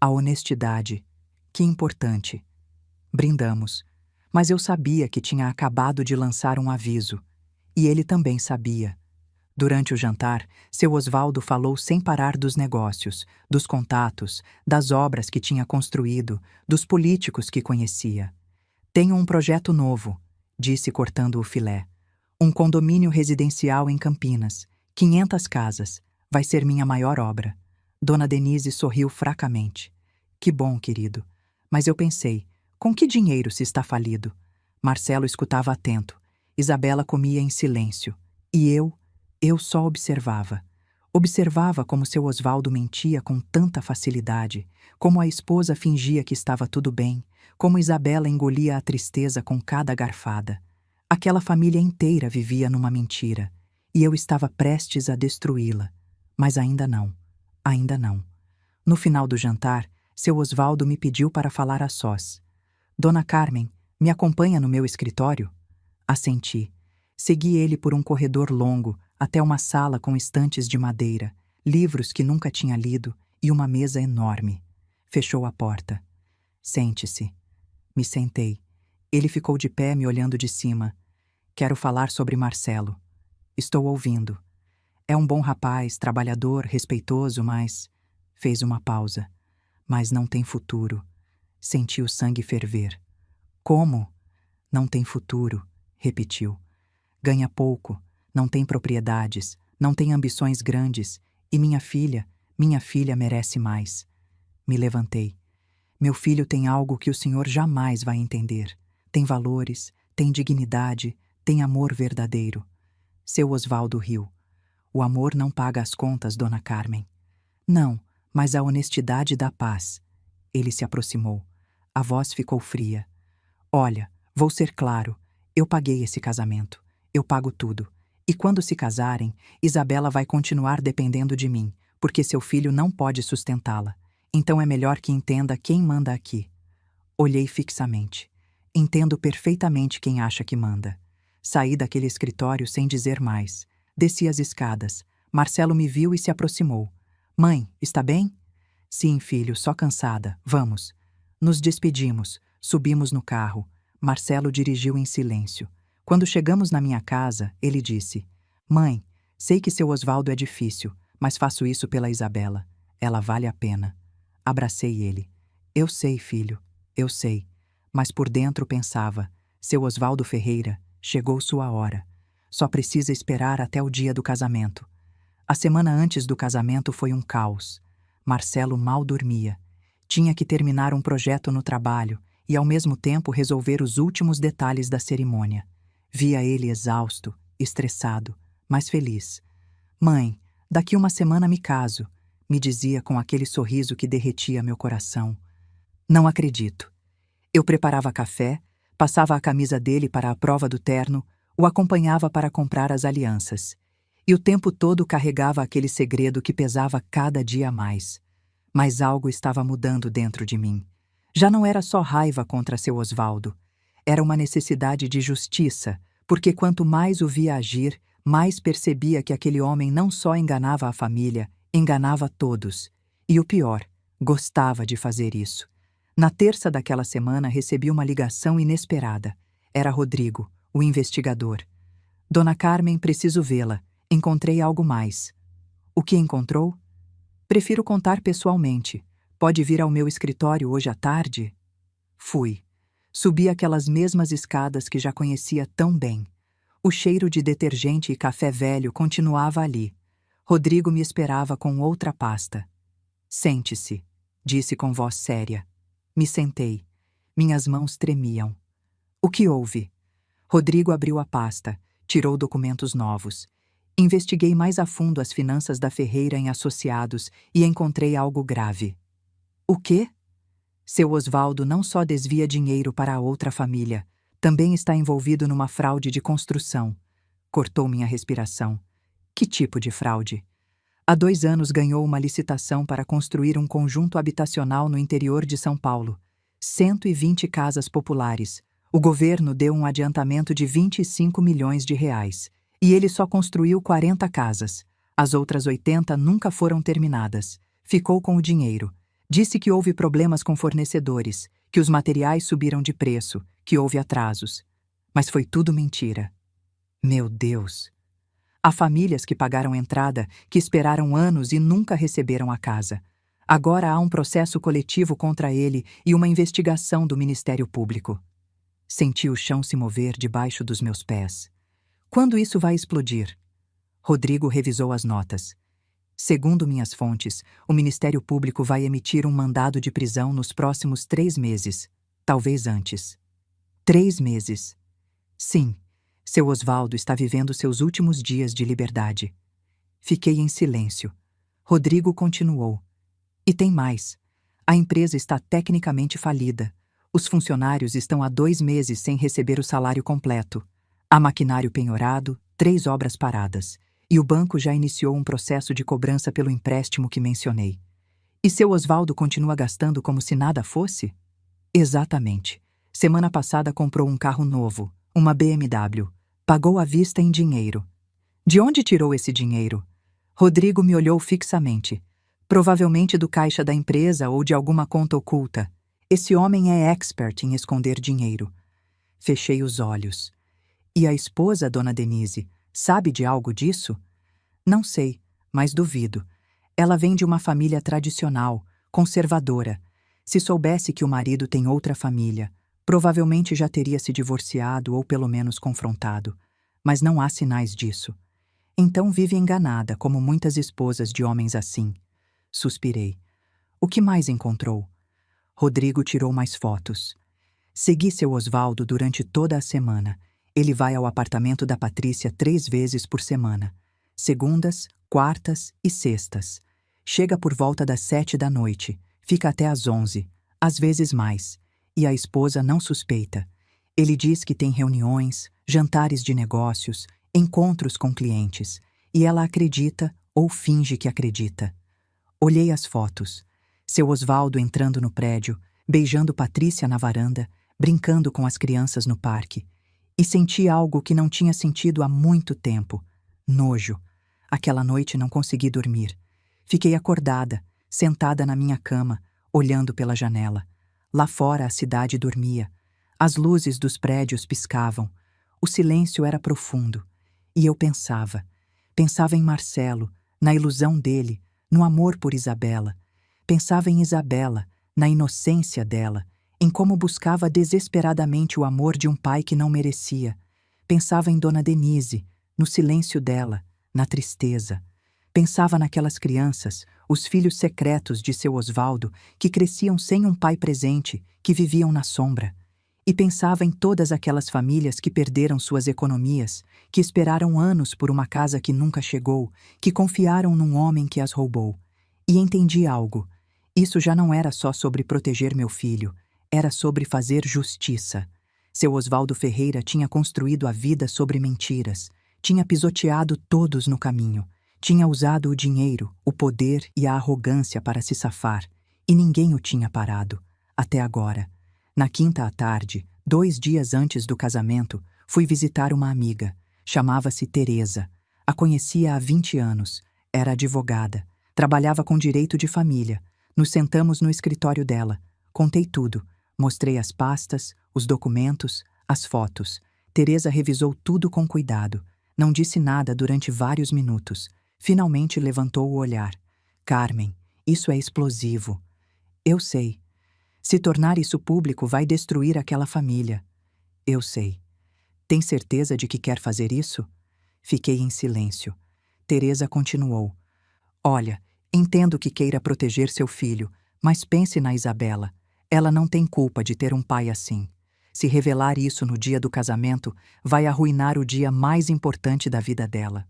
a honestidade. Que importante. Brindamos. Mas eu sabia que tinha acabado de lançar um aviso. E ele também sabia. Durante o jantar, seu Osvaldo falou sem parar dos negócios, dos contatos, das obras que tinha construído, dos políticos que conhecia. Tenho um projeto novo, disse cortando o filé. Um condomínio residencial em Campinas, 500 casas. Vai ser minha maior obra. Dona Denise sorriu fracamente. Que bom, querido. Mas eu pensei, com que dinheiro se está falido? Marcelo escutava atento. Isabela comia em silêncio. E eu só observava. Observava como seu Osvaldo mentia com tanta facilidade, como a esposa fingia que estava tudo bem, como Isabela engolia a tristeza com cada garfada. Aquela família inteira vivia numa mentira, e eu estava prestes a destruí-la. Mas ainda não. Ainda não. No final do jantar, seu Osvaldo me pediu para falar a sós. Dona Carmen, me acompanha no meu escritório? Assenti. Segui ele por um corredor longo, até uma sala com estantes de madeira, livros que nunca tinha lido e uma mesa enorme. Fechou a porta. Sente-se. Me sentei. Ele ficou de pé me olhando de cima. Quero falar sobre Marcelo. Estou ouvindo. É um bom rapaz, trabalhador, respeitoso, mas... Fez uma pausa. Mas não tem futuro. Senti o sangue ferver. Como? Não tem futuro, repetiu. Ganha pouco, não tem propriedades, não tem ambições grandes, e minha filha merece mais. Me levantei. Meu filho tem algo que o senhor jamais vai entender. Tem valores, tem dignidade, tem amor verdadeiro. Seu Osvaldo riu. O amor não paga as contas, Dona Carmen. Não, mas a honestidade dá paz. Ele se aproximou. A voz ficou fria. Olha, vou ser claro. Eu paguei esse casamento. Eu pago tudo. E quando se casarem, Isabela vai continuar dependendo de mim, porque seu filho não pode sustentá-la. Então é melhor que entenda quem manda aqui. Olhei fixamente. Entendo perfeitamente quem acha que manda. Saí daquele escritório sem dizer mais. Desci as escadas. Marcelo me viu e se aproximou. Mãe, está bem? Sim, filho, só cansada. Vamos. Nos despedimos. Subimos no carro. Marcelo dirigiu em silêncio. Quando chegamos na minha casa, ele disse: Mãe, sei que seu Osvaldo é difícil, mas faço isso pela Isabela. Ela vale a pena. Abracei ele. Eu sei, filho, eu sei. Mas por dentro pensava: seu Osvaldo Ferreira, chegou sua hora. Só precisa esperar até o dia do casamento. A semana antes do casamento foi um caos. Marcelo mal dormia. Tinha que terminar um projeto no trabalho e, ao mesmo tempo, resolver os últimos detalhes da cerimônia. Via ele exausto, estressado, mas feliz. Mãe, daqui uma semana me caso, me dizia com aquele sorriso que derretia meu coração. Não acredito. Eu preparava café, passava a camisa dele para a prova do terno, o acompanhava para comprar as alianças. E o tempo todo carregava aquele segredo que pesava cada dia mais. Mas algo estava mudando dentro de mim. Já não era só raiva contra seu Osvaldo. Era uma necessidade de justiça, porque quanto mais o via agir, mais percebia que aquele homem não só enganava a família, enganava todos. E o pior, gostava de fazer isso. Na terça daquela semana recebi uma ligação inesperada. Era Rodrigo, o investigador. Dona Carmen, preciso vê-la. Encontrei algo mais. O que encontrou? Prefiro contar pessoalmente. Pode vir ao meu escritório hoje à tarde? Fui. Subi aquelas mesmas escadas que já conhecia tão bem. O cheiro de detergente e café velho continuava ali. Rodrigo me esperava com outra pasta. Sente-se, disse com voz séria. Me sentei. Minhas mãos tremiam. O que houve? Rodrigo abriu a pasta, tirou documentos novos. Investiguei mais a fundo as finanças da Ferreira em Associados e encontrei algo grave. O quê? Seu Osvaldo não só desvia dinheiro para a outra família, também está envolvido numa fraude de construção. Cortou minha respiração. Que tipo de fraude? Há 2 anos ganhou uma licitação para construir um conjunto habitacional no interior de São Paulo. 120 casas populares. O governo deu um adiantamento de 25 milhões de reais. E ele só construiu 40 casas. As outras 80 nunca foram terminadas. Ficou com o dinheiro. Disse que houve problemas com fornecedores, que os materiais subiram de preço, que houve atrasos. Mas foi tudo mentira. Meu Deus! Há famílias que pagaram entrada, que esperaram anos e nunca receberam a casa. Agora há um processo coletivo contra ele e uma investigação do Ministério Público. Senti o chão se mover debaixo dos meus pés. Quando isso vai explodir? Rodrigo revisou as notas. Segundo minhas fontes, o Ministério Público vai emitir um mandado de prisão nos próximos 3 meses, talvez antes. 3 meses. Sim, seu Osvaldo está vivendo seus últimos dias de liberdade. Fiquei em silêncio. Rodrigo continuou. E tem mais. A empresa está tecnicamente falida. Os funcionários estão há 2 meses sem receber o salário completo. Há maquinário penhorado, 3 obras paradas. E o banco já iniciou um processo de cobrança pelo empréstimo que mencionei. E seu Osvaldo continua gastando como se nada fosse? Exatamente. Semana passada comprou um carro novo, uma BMW. Pagou à vista em dinheiro. De onde tirou esse dinheiro? Rodrigo me olhou fixamente. Provavelmente do caixa da empresa ou de alguma conta oculta. Esse homem é expert em esconder dinheiro. Fechei os olhos. E a esposa, dona Denise, sabe de algo disso? Não sei, mas duvido. Ela vem de uma família tradicional, conservadora. Se soubesse que o marido tem outra família, provavelmente já teria se divorciado ou pelo menos confrontado. Mas não há sinais disso. Então vive enganada, como muitas esposas de homens assim. Suspirei. O que mais encontrou? Rodrigo tirou mais fotos. Segui seu Osvaldo durante toda a semana. Ele vai ao apartamento da Patrícia 3 vezes por semana. Segundas, quartas e sextas. Chega por volta das 7 da noite. Fica até às 11, às vezes mais. E a esposa não suspeita. Ele diz que tem reuniões, jantares de negócios, encontros com clientes. E ela acredita ou finge que acredita. Olhei as fotos. Seu Osvaldo entrando no prédio, beijando Patrícia na varanda, brincando com as crianças no parque. E senti algo que não tinha sentido há muito tempo. Nojo. Aquela noite não consegui dormir. Fiquei acordada, sentada na minha cama, olhando pela janela. Lá fora a cidade dormia. As luzes dos prédios piscavam. O silêncio era profundo. E eu pensava. Pensava em Marcelo, na ilusão dele, no amor por Isabela. Pensava em Isabela, na inocência dela, em como buscava desesperadamente o amor de um pai que não merecia. Pensava em Dona Denise, no silêncio dela, na tristeza. Pensava naquelas crianças, os filhos secretos de seu Osvaldo, que cresciam sem um pai presente, que viviam na sombra. E pensava em todas aquelas famílias que perderam suas economias, que esperaram anos por uma casa que nunca chegou, que confiaram num homem que as roubou. E entendi algo. Isso já não era só sobre proteger meu filho, era sobre fazer justiça. Seu Osvaldo Ferreira tinha construído a vida sobre mentiras, tinha pisoteado todos no caminho, tinha usado o dinheiro, o poder e a arrogância para se safar, e ninguém o tinha parado, até agora. Na quinta à tarde, 2 dias antes do casamento, fui visitar uma amiga. Chamava-se Teresa. A conhecia há 20 anos. Era advogada. Trabalhava com direito de família. Nos sentamos no escritório dela. Contei tudo. Mostrei as pastas, os documentos, as fotos. Teresa revisou tudo com cuidado. Não disse nada durante vários minutos. Finalmente levantou o olhar. Carmen, isso é explosivo. Eu sei. Se tornar isso público vai destruir aquela família. Eu sei. Tem certeza de que quer fazer isso? Fiquei em silêncio. Teresa continuou. Olha, entendo que queira proteger seu filho, mas pense na Isabela. Ela não tem culpa de ter um pai assim. Se revelar isso no dia do casamento, vai arruinar o dia mais importante da vida dela.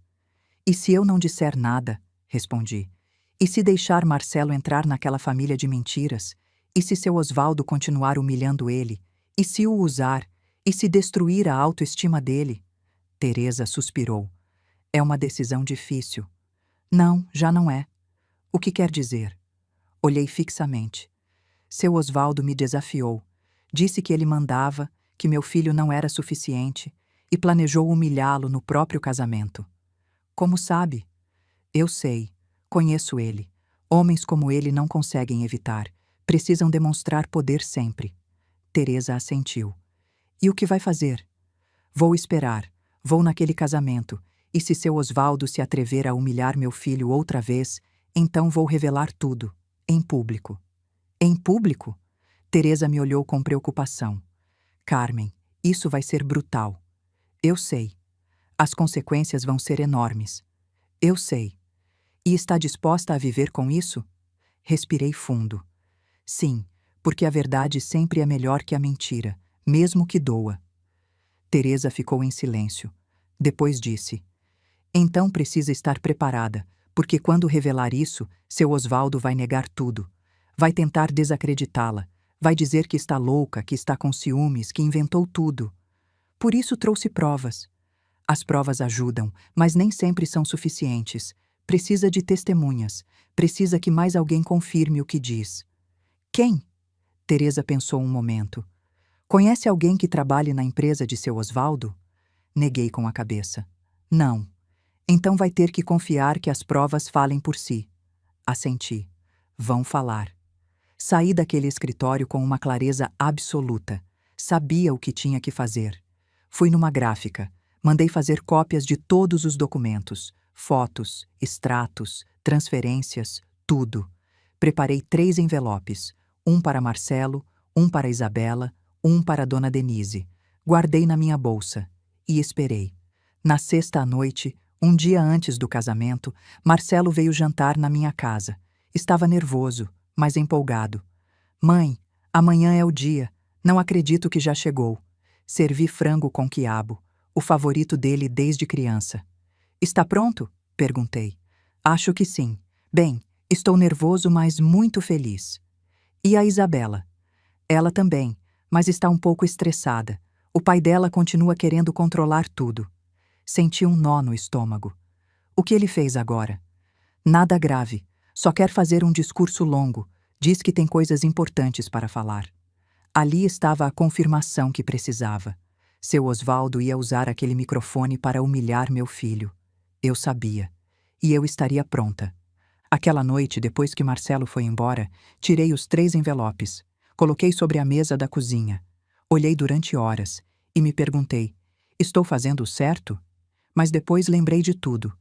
E se eu não disser nada? Respondi. E se deixar Marcelo entrar naquela família de mentiras? E se seu Osvaldo continuar humilhando ele? E se o usar? E se destruir a autoestima dele? Teresa suspirou. É uma decisão difícil. Não, já não é. O que quer dizer? Olhei fixamente. Seu Osvaldo me desafiou. Disse que ele mandava, que meu filho não era suficiente e planejou humilhá-lo no próprio casamento. Como sabe? Eu sei. Conheço ele. Homens como ele não conseguem evitar. Precisam demonstrar poder sempre. Teresa assentiu. E o que vai fazer? Vou esperar. Vou naquele casamento. E se seu Osvaldo se atrever a humilhar meu filho outra vez, então vou revelar tudo. Em público. Em público? Teresa me olhou com preocupação. Carmen, isso vai ser brutal. Eu sei. As consequências vão ser enormes. Eu sei. E está disposta a viver com isso? Respirei fundo. Sim, porque a verdade sempre é melhor que a mentira, mesmo que doa. Teresa ficou em silêncio. Depois disse: Então precisa estar preparada, porque quando revelar isso, seu Osvaldo vai negar tudo. Vai tentar desacreditá-la. Vai dizer que está louca, que está com ciúmes, que inventou tudo. Por isso trouxe provas. As provas ajudam, mas nem sempre são suficientes. Precisa de testemunhas. Precisa que mais alguém confirme o que diz. Quem? Teresa pensou um momento. Conhece alguém que trabalhe na empresa de seu Osvaldo? Neguei com a cabeça. Não. Então vai ter que confiar que as provas falem por si. Assenti. Vão falar. Saí daquele escritório com uma clareza absoluta. Sabia o que tinha que fazer. Fui numa gráfica. Mandei fazer cópias de todos os documentos. Fotos, extratos, transferências, tudo. Preparei 3 envelopes. Um para Marcelo, um para Isabela, um para Dona Denise. Guardei na minha bolsa. E esperei. Na sexta à noite, um dia antes do casamento, Marcelo veio jantar na minha casa. Estava nervoso, mas empolgado. Mãe, amanhã é o dia. Não acredito que já chegou. Servi frango com quiabo, o favorito dele desde criança. Está pronto? Perguntei. Acho que sim. Bem, estou nervoso, mas muito feliz. E a Isabela? Ela também, mas está um pouco estressada. O pai dela continua querendo controlar tudo. Senti um nó no estômago. O que ele fez agora? Nada grave. Só quer fazer um discurso longo. Diz que tem coisas importantes para falar. Ali estava a confirmação que precisava. Seu Osvaldo ia usar aquele microfone para humilhar meu filho. Eu sabia. E eu estaria pronta. Aquela noite, depois que Marcelo foi embora, tirei os 3 envelopes. Coloquei sobre a mesa da cozinha. Olhei durante horas e me perguntei: estou fazendo o certo? Mas depois lembrei de tudo.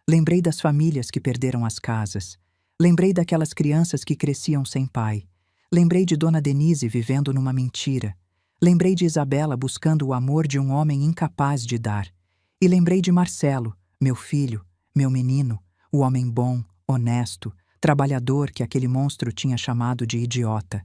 Lembrei das famílias que perderam as casas. Lembrei daquelas crianças que cresciam sem pai. Lembrei de Dona Denise vivendo numa mentira. Lembrei de Isabela buscando o amor de um homem incapaz de dar. E lembrei de Marcelo, meu filho, meu menino, o homem bom, honesto, trabalhador que aquele monstro tinha chamado de idiota.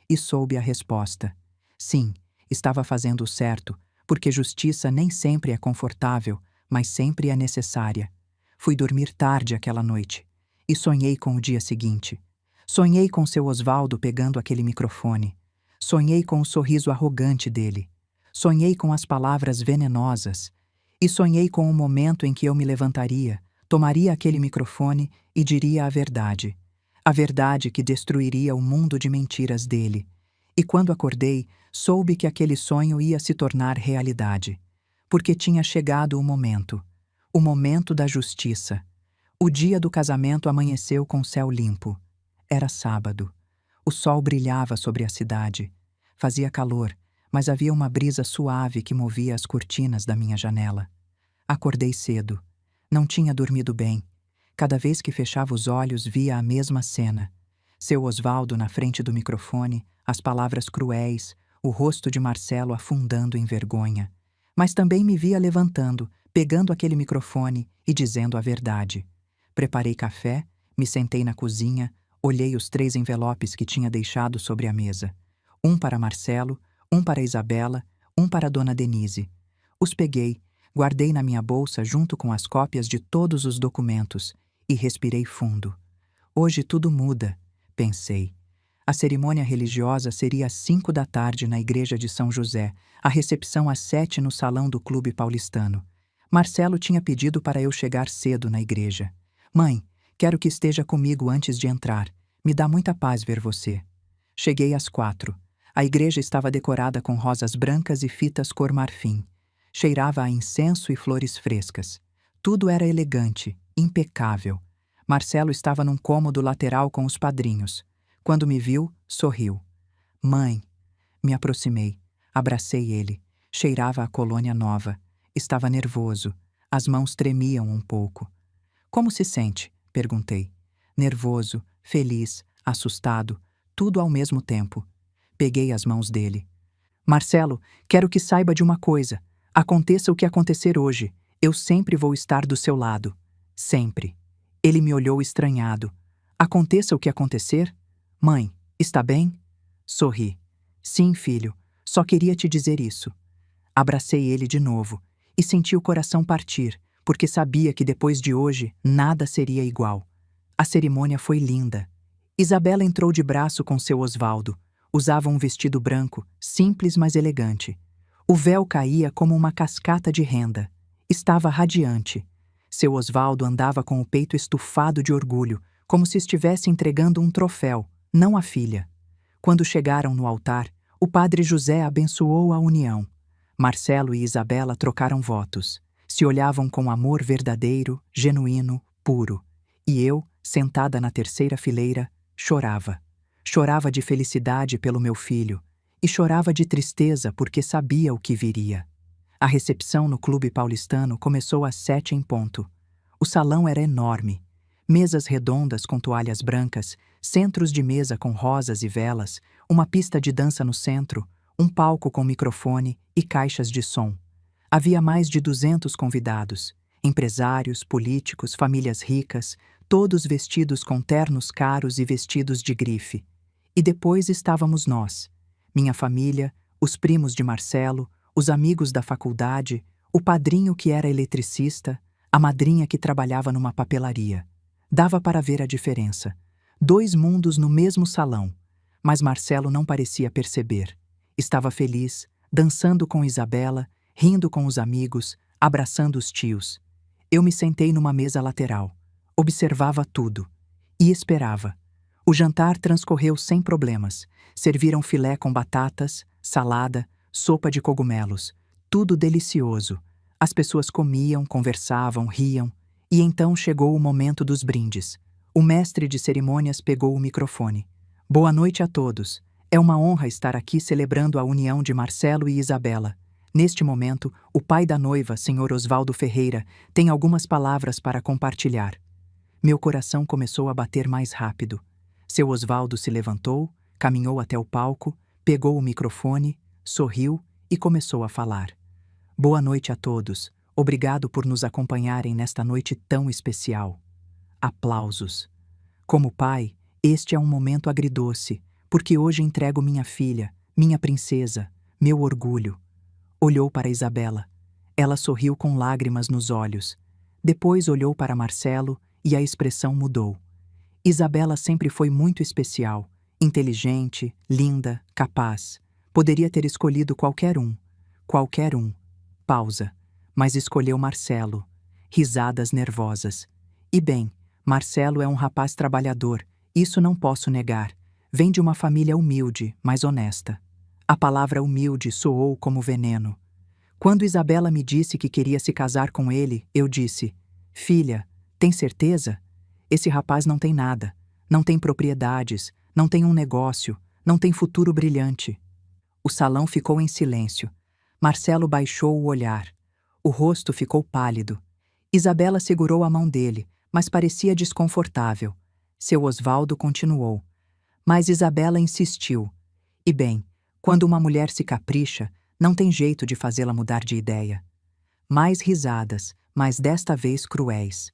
E soube a resposta. Sim, estava fazendo o certo, porque justiça nem sempre é confortável, mas sempre é necessária. Fui dormir tarde aquela noite. E sonhei com o dia seguinte. Sonhei com seu Osvaldo pegando aquele microfone. Sonhei com o sorriso arrogante dele. Sonhei com as palavras venenosas. E sonhei com o momento em que eu me levantaria, tomaria aquele microfone e diria a verdade. A verdade que destruiria o mundo de mentiras dele. E quando acordei, soube que aquele sonho ia se tornar realidade. Porque tinha chegado o momento da justiça. O dia do casamento amanheceu com céu limpo. Era sábado. O sol brilhava sobre a cidade. Fazia calor, mas havia uma brisa suave que movia as cortinas da minha janela. Acordei cedo. Não tinha dormido bem. Cada vez que fechava os olhos, via a mesma cena. Seu Osvaldo na frente do microfone, as palavras cruéis, o rosto de Marcelo afundando em vergonha. Mas também me via levantando, pegando aquele microfone e dizendo a verdade. Preparei café, me sentei na cozinha, olhei os 3 envelopes que tinha deixado sobre a mesa. Um para Marcelo, um para Isabela, um para Dona Denise. Os peguei, guardei na minha bolsa junto com as cópias de todos os documentos e respirei fundo. Hoje tudo muda, pensei. A cerimônia religiosa seria às 5 da tarde na igreja de São José, a recepção às 7 no salão do Clube Paulistano. Marcelo tinha pedido para eu chegar cedo na igreja. Mãe, Quero que esteja comigo antes de entrar. Me dá muita paz ver você. Cheguei às 4. A igreja estava decorada com rosas brancas e fitas cor marfim. Cheirava a incenso e flores frescas. Tudo era elegante, impecável. Marcelo estava num cômodo lateral com os padrinhos. Quando me viu, sorriu. Mãe. Me aproximei. Abracei ele. Cheirava a colônia nova. Estava nervoso. As mãos tremiam um pouco. Como se sente? Perguntei. Nervoso, feliz, assustado, tudo ao mesmo tempo. Peguei as mãos dele. Marcelo, quero que saiba de uma coisa. Aconteça o que acontecer hoje, eu sempre vou estar do seu lado. Sempre. Ele me olhou estranhado. Aconteça o que acontecer? Mãe, está bem? Sorri. Sim, filho, só queria te dizer isso. Abracei ele de novo e senti o coração partir, porque sabia que depois de hoje nada seria igual. A cerimônia foi linda. Isabela entrou de braço com seu Osvaldo. Usava um vestido branco, simples mas elegante. O véu caía como uma cascata de renda. Estava radiante. Seu Osvaldo andava com o peito estufado de orgulho, como se estivesse entregando um troféu, não a filha. Quando chegaram no altar, o padre José abençoou a união. Marcelo e Isabela trocaram votos. Se olhavam com amor verdadeiro, genuíno, puro. E eu, sentada na terceira fileira, chorava. Chorava de felicidade pelo meu filho e chorava de tristeza porque sabia o que viria. A recepção no Clube Paulistano começou às 7 em ponto. O salão era enorme. Mesas redondas com toalhas brancas, centros de mesa com rosas e velas, uma pista de dança no centro, um palco com microfone e caixas de som. Havia mais de 200 convidados, empresários, políticos, famílias ricas, todos vestidos com ternos caros e vestidos de grife. E depois estávamos nós, minha família, os primos de Marcelo, os amigos da faculdade, o padrinho que era eletricista, a madrinha que trabalhava numa papelaria. Dava para ver a diferença. 2 mundos no mesmo salão, mas Marcelo não parecia perceber. Estava feliz, dançando com Isabela, rindo com os amigos, abraçando os tios. Eu me sentei numa mesa lateral, observava tudo e esperava. O jantar transcorreu sem problemas. Serviram filé com batatas, salada, sopa de cogumelos. Tudo delicioso. As pessoas comiam, conversavam, riam. E então chegou o momento dos brindes. O mestre de cerimônias pegou o microfone. Boa noite a todos. É uma honra estar aqui celebrando a união de Marcelo e Isabela. Neste momento, o pai da noiva, Sr. Osvaldo Ferreira, tem algumas palavras para compartilhar. Meu coração começou a bater mais rápido. Seu Osvaldo se levantou, caminhou até o palco, pegou o microfone, sorriu e começou a falar. Boa noite a todos. Obrigado por nos acompanharem nesta noite tão especial. Aplausos. Como pai, este é um momento agridoce, porque hoje entrego minha filha, minha princesa, meu orgulho. Olhou para Isabela. Ela sorriu com lágrimas nos olhos. Depois olhou para Marcelo e a expressão mudou. Isabela sempre foi muito especial, inteligente, linda, capaz. Poderia ter escolhido qualquer um. Qualquer um. Pausa. Mas escolheu Marcelo. Risadas nervosas. E bem, Marcelo é um rapaz trabalhador, isso não posso negar. Vem de uma família humilde, mas honesta. A palavra humilde soou como veneno. Quando Isabela me disse que queria se casar com ele, eu disse: Filha, tem certeza? Esse rapaz não tem nada, não tem propriedades, não tem um negócio, não tem futuro brilhante. O salão ficou em silêncio. Marcelo baixou o olhar. O rosto ficou pálido. Isabela segurou a mão dele, mas parecia desconfortável. Seu Osvaldo continuou. Mas Isabela insistiu. E bem, quando uma mulher se capricha, não tem jeito de fazê-la mudar de ideia. Mais risadas, mas desta vez cruéis.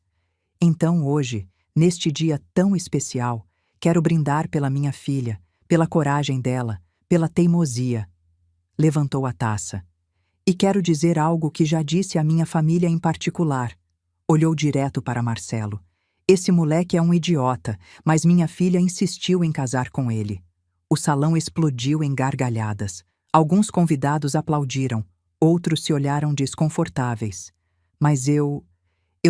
Então hoje, neste dia tão especial, quero brindar pela minha filha, pela coragem dela, pela teimosia. Levantou a taça. E quero dizer algo que já disse à minha família em particular. Olhou direto para Marcelo. Esse moleque é um idiota, mas minha filha insistiu em casar com ele. O salão explodiu em gargalhadas. Alguns convidados aplaudiram, outros se olharam desconfortáveis. Mas eu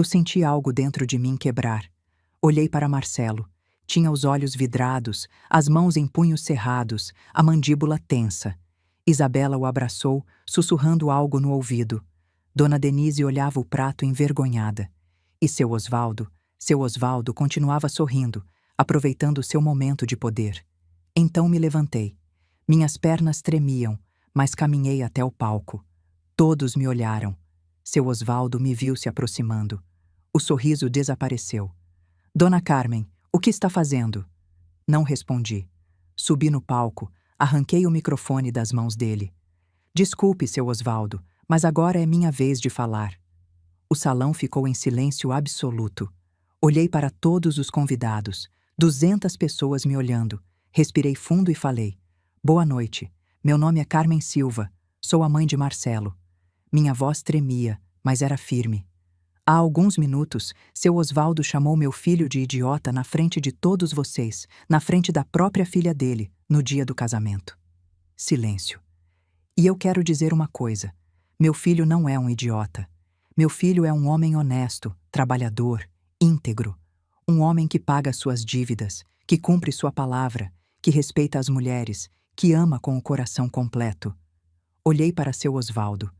senti algo dentro de mim quebrar. Olhei para Marcelo. Tinha os olhos vidrados, as mãos em punhos cerrados, a mandíbula tensa. Isabela o abraçou, sussurrando algo no ouvido. Dona Denise olhava o prato envergonhada. E seu Osvaldo continuava sorrindo, aproveitando seu momento de poder. Então me levantei. Minhas pernas tremiam, mas caminhei até o palco. Todos me olharam. Seu Osvaldo me viu se aproximando. O sorriso desapareceu. Dona Carmen, o que está fazendo? Não respondi. Subi no palco, arranquei o microfone das mãos dele. Desculpe, seu Osvaldo, mas agora é minha vez de falar. O salão ficou em silêncio absoluto. Olhei para todos os convidados, 200 pessoas me olhando. Respirei fundo e falei: Boa noite, meu nome é Carmen Silva, sou a mãe de Marcelo. Minha voz tremia, mas era firme. Há alguns minutos, seu Osvaldo chamou meu filho de idiota na frente de todos vocês, na frente da própria filha dele, no dia do casamento. Silêncio. E eu quero dizer uma coisa: meu filho não é um idiota. Meu filho é um homem honesto, trabalhador, íntegro. Um homem que paga suas dívidas, que cumpre sua palavra, que respeita as mulheres, que ama com o coração completo. Olhei para seu Osvaldo.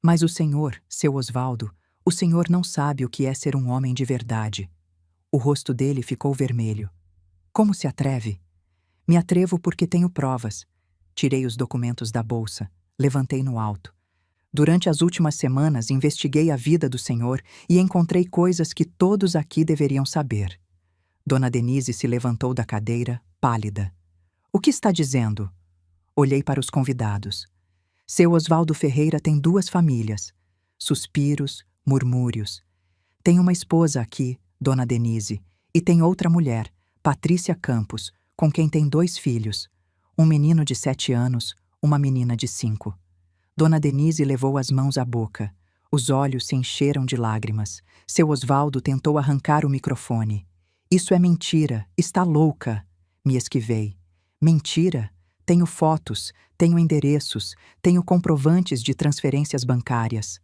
Mas o senhor, seu Osvaldo, o senhor não sabe o que é ser um homem de verdade. O rosto dele ficou vermelho. Como se atreve? Me atrevo porque tenho provas. Tirei os documentos da bolsa, levantei no alto. Durante as últimas semanas, investiguei a vida do senhor e encontrei coisas que todos aqui deveriam saber. Dona Denise se levantou da cadeira, pálida. O que está dizendo? Olhei para os convidados. Seu Osvaldo Ferreira tem 2 famílias. Suspiros, murmúrios. Tem uma esposa aqui, Dona Denise, e tem outra mulher, Patrícia Campos, com quem tem 2 filhos. Um menino de 7 anos, uma menina de 5. Dona Denise levou as mãos à boca. Os olhos se encheram de lágrimas. Seu Osvaldo tentou arrancar o microfone. Isso é mentira, está louca. Me esquivei. Mentira? Tenho fotos, tenho endereços, tenho comprovantes de transferências bancárias.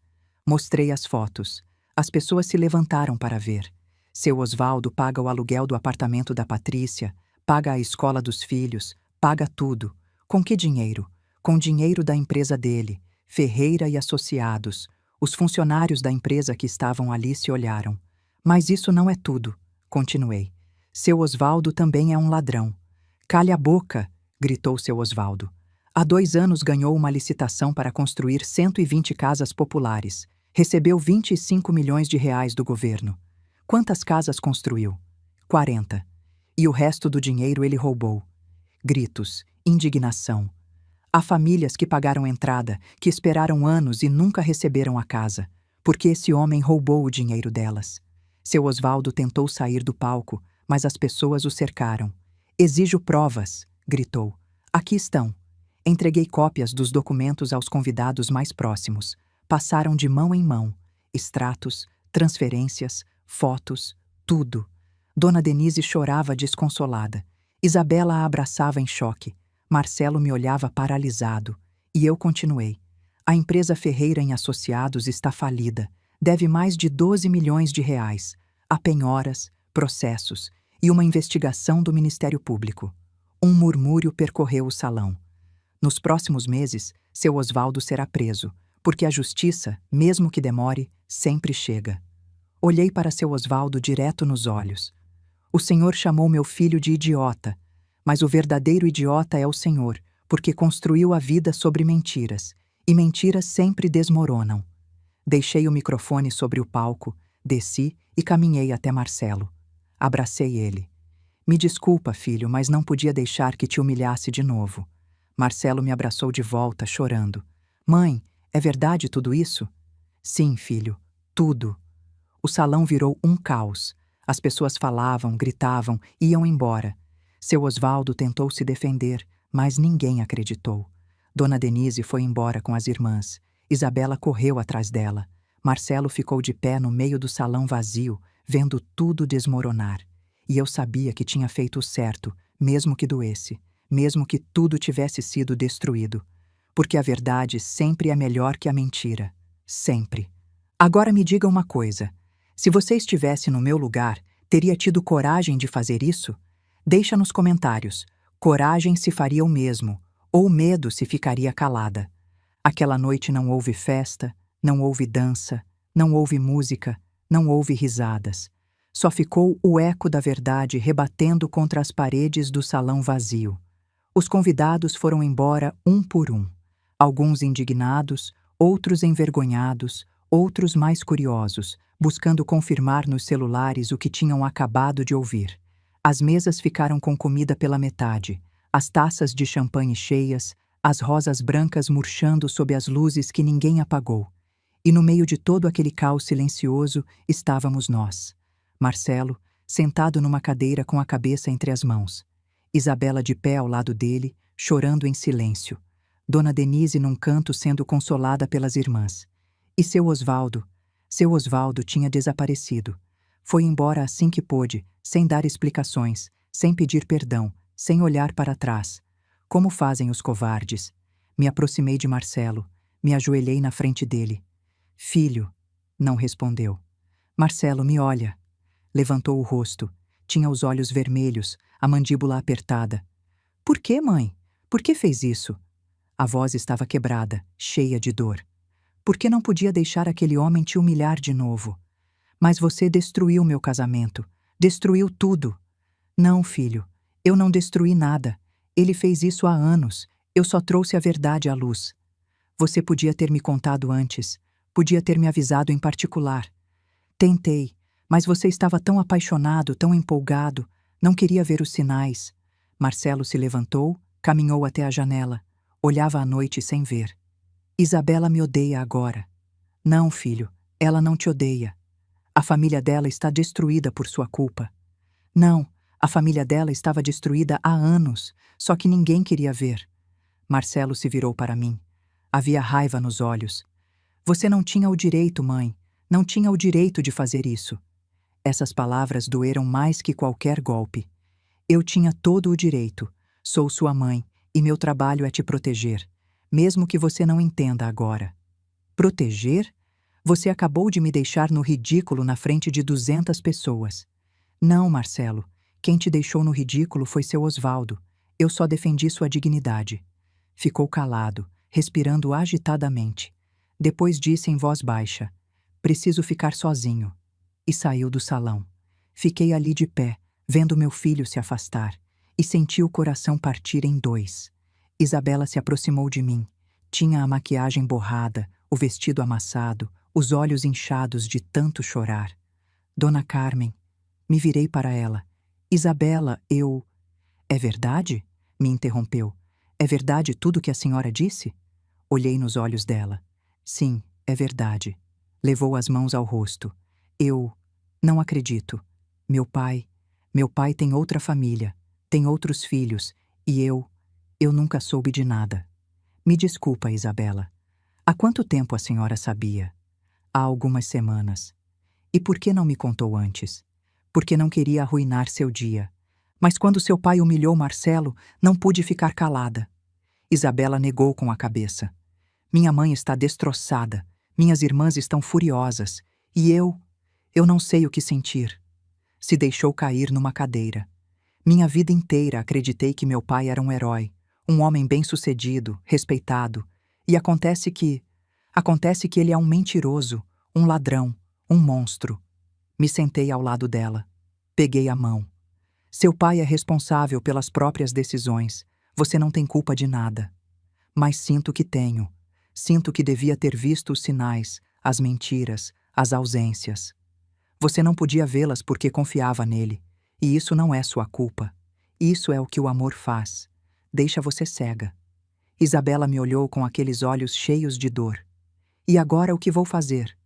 Mostrei as fotos. As pessoas se levantaram para ver. Seu Osvaldo paga o aluguel do apartamento da Patrícia, paga a escola dos filhos, paga tudo. Com que dinheiro? Com dinheiro da empresa dele, Ferreira e Associados. Os funcionários da empresa que estavam ali se olharam. Mas isso não é tudo, continuei. Seu Osvaldo também é um ladrão. Calhe a boca, gritou seu Osvaldo. Há 2 anos ganhou uma licitação para construir 120 casas populares. Recebeu 25 milhões de reais do governo. Quantas casas construiu? 40. E o resto do dinheiro ele roubou. Gritos, indignação. Há famílias que pagaram entrada, que esperaram anos e nunca receberam a casa, porque esse homem roubou o dinheiro delas. Seu Osvaldo tentou sair do palco, mas as pessoas o cercaram. Exijo provas, gritou. Aqui estão. Entreguei cópias dos documentos aos convidados mais próximos. Passaram de mão em mão. Extratos, transferências, fotos, tudo. Dona Denise chorava desconsolada. Isabela a abraçava em choque. Marcelo me olhava paralisado. E eu continuei. A empresa Ferreira em Associados está falida. Deve mais de 12 milhões de reais. Há penhoras, processos e uma investigação do Ministério Público. Um murmúrio percorreu o salão. Nos próximos meses, seu Osvaldo será preso, porque a justiça, mesmo que demore, sempre chega. Olhei para seu Osvaldo direto nos olhos. O senhor chamou meu filho de idiota, mas o verdadeiro idiota é o senhor, porque construiu a vida sobre mentiras, e mentiras sempre desmoronam. Deixei o microfone sobre o palco, desci e caminhei até Marcelo. Abracei ele. Me desculpa, filho, mas não podia deixar que te humilhasse de novo. Marcelo me abraçou de volta, chorando. Mãe, é verdade tudo isso? Sim, filho, tudo. O salão virou um caos. As pessoas falavam, gritavam, iam embora. Seu Osvaldo tentou se defender, mas ninguém acreditou. Dona Denise foi embora com as irmãs. Isabela correu atrás dela. Marcelo ficou de pé no meio do salão vazio, vendo tudo desmoronar. E eu sabia que tinha feito o certo, mesmo que doesse, mesmo que tudo tivesse sido destruído. Porque a verdade sempre é melhor que a mentira. Sempre. Agora me diga uma coisa. Se você estivesse no meu lugar, Teria tido coragem de fazer isso? Deixa nos comentários. Coragem se faria o mesmo, ou medo se ficaria calada. Aquela noite não houve festa, não houve dança, não houve música, não houve risadas. Só ficou o eco da verdade rebatendo contra as paredes do salão vazio. Os convidados foram embora um por um. Alguns indignados, outros envergonhados, outros mais curiosos, buscando confirmar nos celulares o que tinham acabado de ouvir. As mesas ficaram com comida pela metade, as taças de champanhe cheias, as rosas brancas murchando sob as luzes que ninguém apagou. E no meio de todo aquele caos silencioso estávamos nós. Marcelo, sentado numa cadeira com a cabeça entre as mãos. Isabela de pé ao lado dele, chorando em silêncio. Dona Denise num canto sendo consolada pelas irmãs. E seu Osvaldo? Seu Osvaldo tinha desaparecido. Foi embora assim que pôde, sem dar explicações, sem pedir perdão, sem olhar para trás. Como fazem os covardes? Me aproximei de Marcelo, me ajoelhei na frente dele. Filho, não respondeu. Marcelo, me olha. Levantou o rosto. Tinha os olhos vermelhos, a mandíbula apertada. Por que, mãe? Por que fez isso? A voz estava quebrada, cheia de dor. Por que não podia deixar aquele homem te humilhar de novo? Mas você destruiu meu casamento. Destruiu tudo. Não, filho. Eu não destruí nada. Ele fez isso há anos. Eu só trouxe a verdade à luz. Você podia ter me contado antes. Podia ter me avisado em particular. Tentei, mas você estava tão apaixonado, tão empolgado. Não queria ver os sinais. Marcelo se levantou, caminhou até a janela. Olhava à noite sem ver. Isabela me odeia agora. Não, filho, ela não te odeia. A família dela está destruída por sua culpa. Não, a família dela estava destruída há anos, só que ninguém queria ver. Marcelo se virou para mim. Havia raiva nos olhos. Você não tinha o direito, mãe. Não tinha o direito de fazer isso. Essas palavras doeram mais que qualquer golpe. Eu tinha todo o direito. Sou sua mãe, e meu trabalho é te proteger, mesmo que você não entenda agora. Proteger? Você acabou de me deixar no ridículo na frente de 200 pessoas. Não, Marcelo. Quem te deixou no ridículo foi seu Osvaldo. Eu só defendi sua dignidade. Ficou calado, respirando agitadamente. Depois disse em voz baixa: preciso ficar sozinho. E saiu do salão. Fiquei ali de pé, vendo meu filho se afastar, e senti o coração partir em dois. Isabela se aproximou de mim. Tinha a maquiagem borrada, o vestido amassado, os olhos inchados de tanto chorar. Dona Carmen. Me virei para ela. Isabela, eu... É verdade? Me interrompeu. É verdade tudo que a senhora disse? Olhei nos olhos dela. Sim, é verdade. Levou as mãos ao rosto. Eu... Não acredito. Meu pai tem outra família, tem outros filhos, e eu nunca soube de nada. Me desculpa, Isabela. Há quanto tempo a senhora sabia? Há algumas semanas. E por que não me contou antes? Porque não queria arruinar seu dia. Mas quando seu pai humilhou Marcelo, não pude ficar calada. Isabela negou com a cabeça. Minha mãe está destroçada, minhas irmãs estão furiosas, e eu não sei o que sentir. Se deixou cair numa cadeira. Minha vida inteira acreditei que meu pai era um herói, um homem bem-sucedido, respeitado, e acontece que ele é um mentiroso, um ladrão, um monstro. Me sentei ao lado dela. Peguei a mão. Seu pai é responsável pelas próprias decisões. Você não tem culpa de nada. Mas sinto que tenho. Sinto que devia ter visto os sinais, as mentiras, as ausências. Você não podia vê-las porque confiava nele. E isso não é sua culpa. Isso é o que o amor faz. Deixa você cega. Isabela me olhou com aqueles olhos cheios de dor. E agora o que vou fazer?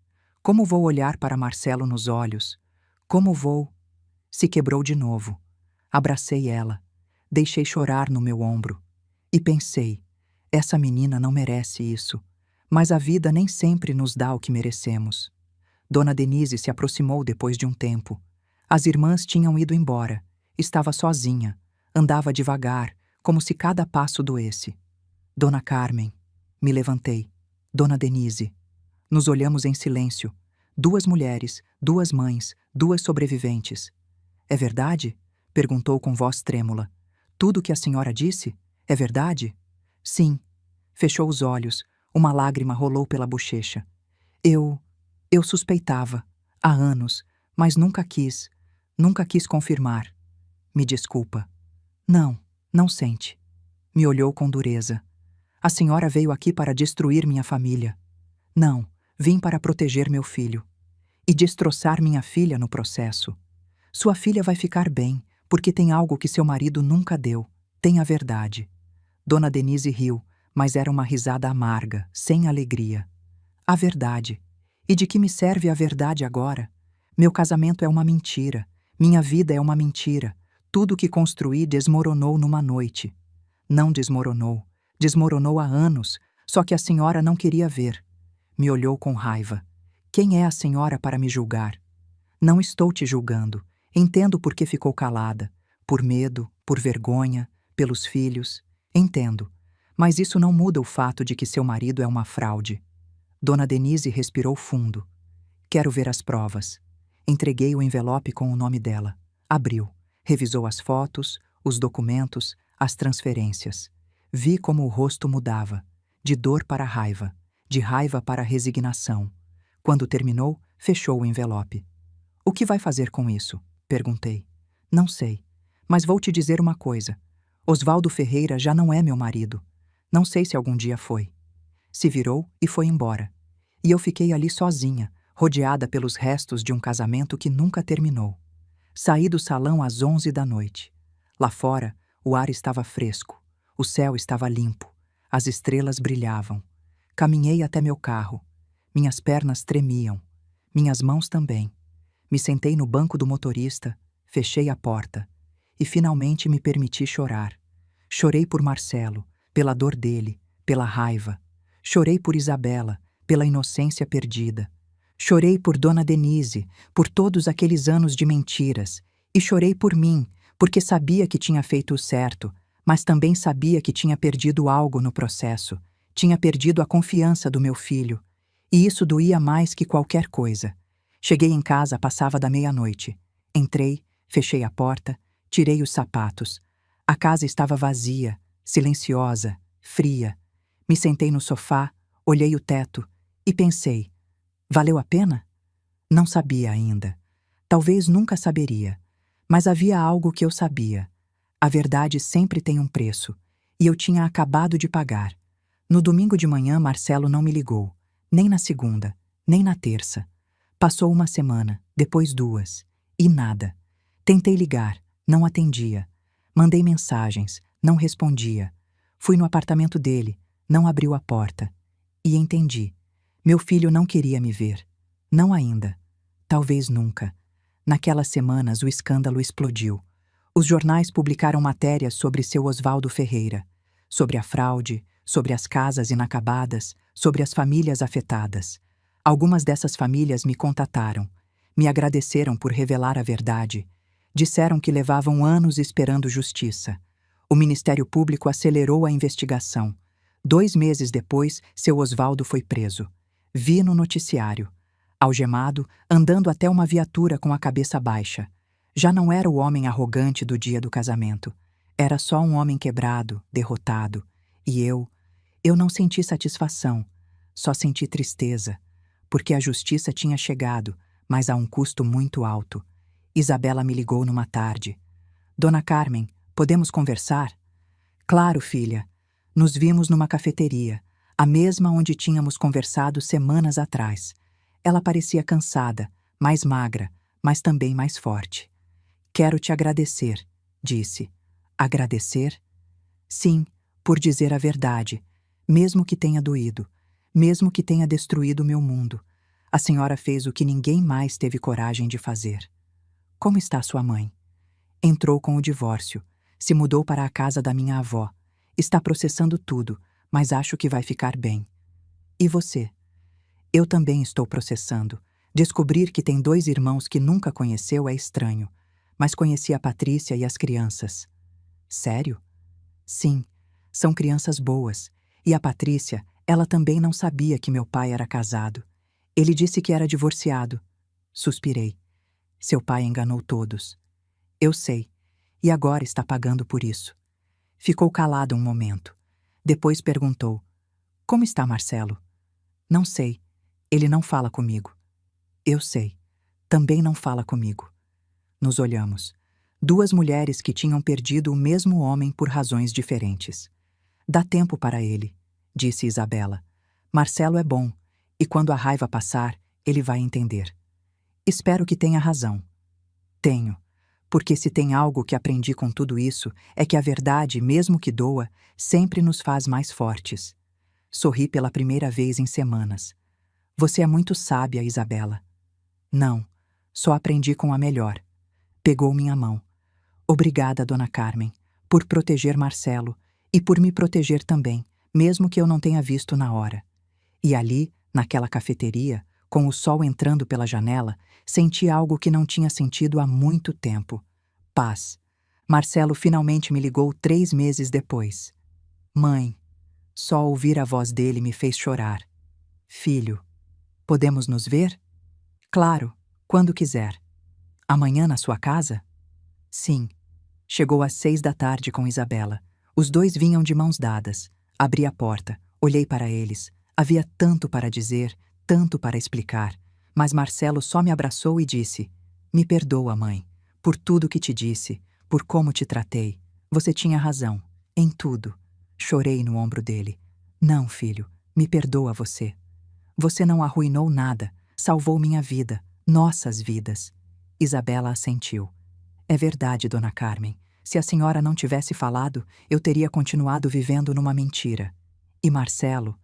Como vou olhar para Marcelo nos olhos? Como vou? Se quebrou de novo. Abracei ela. Deixei chorar no meu ombro. E pensei, essa menina não merece isso. Mas a vida nem sempre nos dá o que merecemos. Dona Denise se aproximou depois de um tempo. As irmãs tinham ido embora. Estava sozinha. Andava devagar, como se cada passo doesse. Dona Carmen. Me levantei. Dona Denise. Nos olhamos em silêncio. 2 mulheres, 2 mães, 2 sobreviventes. É verdade? Perguntou com voz trêmula. Tudo o que a senhora disse? É verdade? Sim. Fechou os olhos. Uma lágrima rolou pela bochecha. Eu suspeitava. Há anos. Mas nunca quis. Nunca quis confirmar. Me desculpa. Não, não sente. Me olhou com dureza. A senhora veio aqui para destruir minha família. Não, vim para proteger meu filho. E destroçar minha filha no processo. Sua filha vai ficar bem, porque tem algo que seu marido nunca deu. Tem a verdade. Dona Denise riu, mas era uma risada amarga, sem alegria. A verdade. E de que me serve a verdade agora? Meu casamento é uma mentira. Minha vida é uma mentira. Tudo que construí desmoronou numa noite. Não desmoronou. Desmoronou há anos, só que a senhora não queria ver. Me olhou com raiva. Quem é a senhora para me julgar? Não estou te julgando. Entendo por que ficou calada. Por medo, por vergonha, pelos filhos. Entendo. Mas isso não muda o fato de que seu marido é uma fraude. Dona Denise respirou fundo. Quero ver as provas. Entreguei o envelope com o nome dela. Abriu. Revisou as fotos, os documentos, as transferências. Vi como o rosto mudava. De dor para raiva. De raiva para resignação. Quando terminou, fechou o envelope. O que vai fazer com isso? Perguntei. Não sei. Mas vou te dizer uma coisa. Osvaldo Ferreira já não é meu marido. Não sei se algum dia foi. Se virou e foi embora. E eu fiquei ali sozinha, rodeada pelos restos de um casamento que nunca terminou. Saí do salão às 11 da noite. Lá fora, o ar estava fresco. O céu estava limpo. As estrelas brilhavam. Caminhei até meu carro. Minhas pernas tremiam. Minhas mãos também. Me sentei no banco do motorista, fechei a porta. E finalmente me permiti chorar. Chorei por Marcelo, pela dor dele, pela raiva. Chorei por Isabela, pela inocência perdida. Chorei por Dona Denise, por todos aqueles anos de mentiras. E chorei por mim, porque sabia que tinha feito o certo, mas também sabia que tinha perdido algo no processo. Tinha perdido a confiança do meu filho. E isso doía mais que qualquer coisa. Cheguei em casa, passava da meia-noite. Entrei, fechei a porta, tirei os sapatos. A casa estava vazia, silenciosa, fria. Me sentei no sofá, olhei o teto e pensei: valeu a pena? Não sabia ainda. Talvez nunca saberia. Mas havia algo que eu sabia. A verdade sempre tem um preço, e eu tinha acabado de pagar. No domingo de manhã, Marcelo não me ligou, nem na segunda, nem na terça. Passou uma semana, depois 2, e nada. Tentei ligar, não atendia. Mandei mensagens, não respondia. Fui no apartamento dele, não abriu a porta. E entendi. Meu filho não queria me ver. Não ainda. Talvez nunca. Naquelas semanas o escândalo explodiu. Os jornais publicaram matérias sobre seu Osvaldo Ferreira, sobre a fraude, sobre as casas inacabadas, sobre as famílias afetadas. Algumas dessas famílias me contataram, me agradeceram por revelar a verdade. Disseram que levavam anos esperando justiça. O Ministério Público acelerou a investigação. 2 meses depois, seu Osvaldo foi preso. Vi no noticiário. Algemado, andando até uma viatura com a cabeça baixa. Já não era o homem arrogante do dia do casamento. Era só um homem quebrado, derrotado. E eu não senti satisfação. Só senti tristeza. Porque a justiça tinha chegado, mas a um custo muito alto. Isabela me ligou numa tarde. Dona Carmen, podemos conversar? Claro, filha. Nos vimos numa cafeteria, a mesma onde tínhamos conversado semanas atrás. Ela parecia cansada, mais magra, mas também mais forte. Quero te agradecer, disse. Agradecer? Sim, por dizer a verdade, mesmo que tenha doído, mesmo que tenha destruído meu mundo. A senhora fez o que ninguém mais teve coragem de fazer. Como está sua mãe? Entrou com o divórcio, se mudou para a casa da minha avó. Está processando tudo, mas acho que vai ficar bem. E você? Eu também estou processando. Descobrir que tem 2 irmãos que nunca conheceu é estranho, mas conheci a Patrícia e as crianças. Sério? Sim, são crianças boas. E a Patrícia, ela também não sabia que meu pai era casado. Ele disse que era divorciado. Suspirei. Seu pai enganou todos. Eu sei. E agora está pagando por isso. Ficou calado um momento. Depois perguntou: Como está Marcelo? Não sei. Ele não fala comigo. Eu sei. Também não fala comigo. Nos olhamos. Duas mulheres que tinham perdido o mesmo homem por razões diferentes. Dá tempo para ele, disse Isabela. Marcelo é bom, e quando a raiva passar, ele vai entender. Espero que tenha razão. Tenho. Porque se tem algo que aprendi com tudo isso, é que a verdade, mesmo que doa, sempre nos faz mais fortes. Sorri pela primeira vez em semanas. Você é muito sábia, Isabela. Não, só aprendi com a melhor. Pegou minha mão. Obrigada, Dona Carmen, por proteger Marcelo e por me proteger também, mesmo que eu não tenha visto na hora. E ali, naquela cafeteria, com o sol entrando pela janela, senti algo que não tinha sentido há muito tempo. Paz. Marcelo finalmente me ligou 3 meses depois. Mãe. Só ouvir a voz dele me fez chorar. Filho. Podemos nos ver? Claro, quando quiser. Amanhã na sua casa? Sim. Chegou às 6 da tarde com Isabela. Os dois vinham de mãos dadas. Abri a porta, olhei para eles. Havia tanto para dizer, tanto para explicar. Mas Marcelo só me abraçou e disse: Me perdoa, mãe, por tudo que te disse, por como te tratei. Você tinha razão, em tudo. Chorei no ombro dele. Não, filho, me perdoa você. Você não arruinou nada, salvou minha vida, nossas vidas. Isabela assentiu. É verdade, Dona Carmen. Se a senhora não tivesse falado, eu teria continuado vivendo numa mentira. E Marcelo?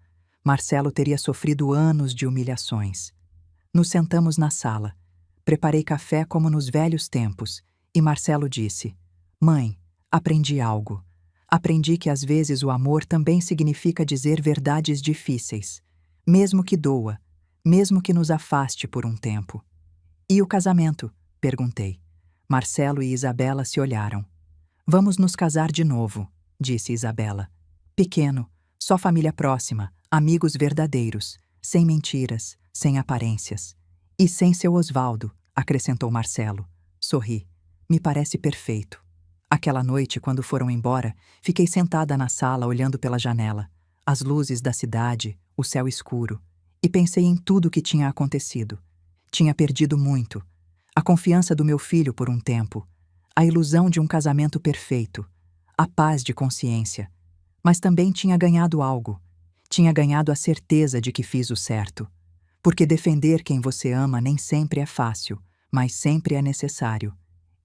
Marcelo teria sofrido anos de humilhações. Nos sentamos na sala. Preparei café como nos velhos tempos, e Marcelo disse: Mãe, aprendi algo. Aprendi que às vezes o amor também significa dizer verdades difíceis, mesmo que doa, mesmo que nos afaste por um tempo. E o casamento? Perguntei. Marcelo e Isabela se olharam. Vamos nos casar de novo, disse Isabela. Pequeno, só família próxima, amigos verdadeiros, sem mentiras, sem aparências. E sem seu Osvaldo, acrescentou Marcelo. Sorri. Me parece perfeito. Aquela noite, quando foram embora, fiquei sentada na sala olhando pela janela, as luzes da cidade, o céu escuro, e pensei em tudo o que tinha acontecido. Tinha perdido muito. A confiança do meu filho por um tempo, a ilusão de um casamento perfeito, a paz de consciência. Mas também tinha ganhado algo. Tinha ganhado a certeza de que fiz o certo. Porque defender quem você ama nem sempre é fácil, mas sempre é necessário.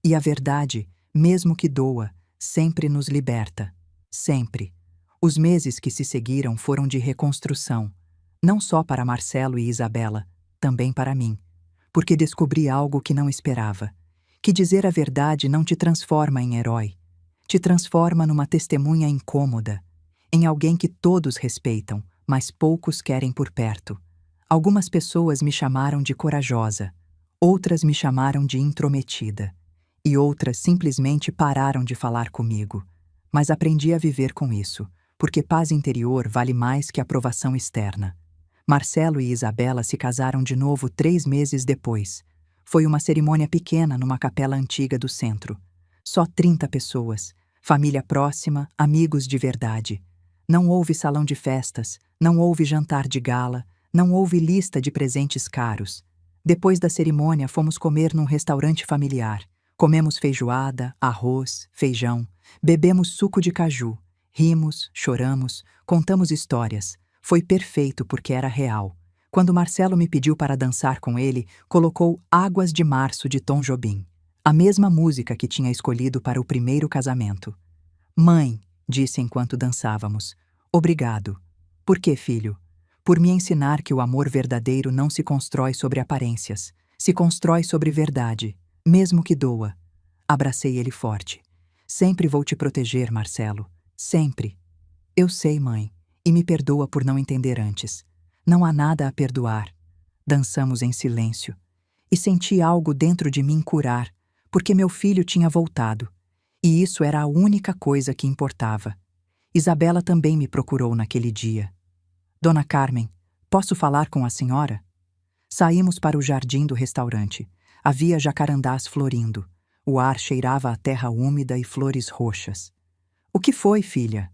E a verdade, mesmo que doa, sempre nos liberta. Sempre. Os meses que se seguiram foram de reconstrução. Não só para Marcelo e Isabela, também para mim. Porque descobri algo que não esperava. Que dizer a verdade não te transforma em herói. Te transforma numa testemunha incômoda. Em alguém que todos respeitam, mas poucos querem por perto. Algumas pessoas me chamaram de corajosa. Outras me chamaram de intrometida. E outras simplesmente pararam de falar comigo. Mas aprendi a viver com isso, porque paz interior vale mais que aprovação externa. Marcelo e Isabela se casaram de novo 3 meses depois. Foi uma cerimônia pequena numa capela antiga do centro. Só 30 pessoas, família próxima, amigos de verdade. Não houve salão de festas, não houve jantar de gala, não houve lista de presentes caros. Depois da cerimônia, fomos comer num restaurante familiar. Comemos feijoada, arroz, feijão, bebemos suco de caju, rimos, choramos, contamos histórias. Foi perfeito porque era real. Quando Marcelo me pediu para dançar com ele, colocou Águas de Março de Tom Jobim, a mesma música que tinha escolhido para o primeiro casamento. Mãe, disse enquanto dançávamos, obrigado. Por quê, filho? Por me ensinar que o amor verdadeiro não se constrói sobre aparências, se constrói sobre verdade, mesmo que doa. Abracei ele forte. Sempre vou te proteger, Marcelo. Sempre. Eu sei, mãe, e me perdoa por não entender antes. Não há nada a perdoar. Dançamos em silêncio. E senti algo dentro de mim curar, porque meu filho tinha voltado. E isso era a única coisa que importava. Isabela também me procurou naquele dia. Dona Carmen, posso falar com a senhora? Saímos para o jardim do restaurante. Havia jacarandás florindo. O ar cheirava a terra úmida e flores roxas. O que foi, filha?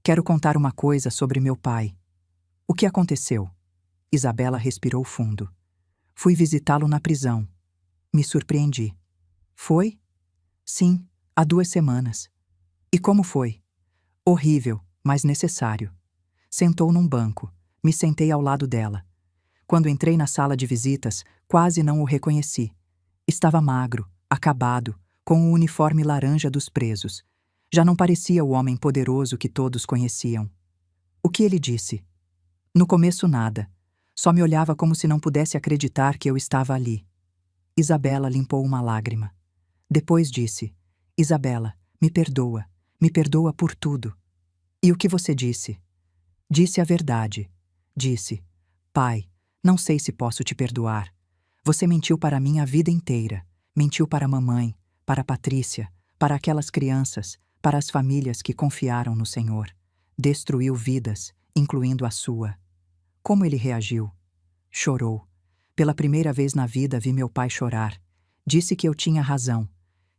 Quero contar uma coisa sobre meu pai. O que aconteceu? Isabela respirou fundo. Fui visitá-lo na prisão. Me surpreendi. Foi? Sim, há 2 semanas. E como foi? Horrível, mas necessário. Sentou num banco. Me sentei ao lado dela. Quando entrei na sala de visitas, quase não o reconheci. Estava magro, acabado, com o uniforme laranja dos presos. Já não parecia o homem poderoso que todos conheciam. O que ele disse? No começo, nada. Só me olhava como se não pudesse acreditar que eu estava ali. Isabela limpou uma lágrima. Depois disse: Isabela, me perdoa por tudo. E o que você disse? Disse a verdade. Disse: Pai, não sei se posso te perdoar. Você mentiu para mim a vida inteira. Mentiu para a mamãe, para a Patrícia, para aquelas crianças, para as famílias que confiaram no Senhor. Destruiu vidas, incluindo a sua. Como ele reagiu? Chorou. Pela primeira vez na vida vi meu pai chorar. Disse que eu tinha razão,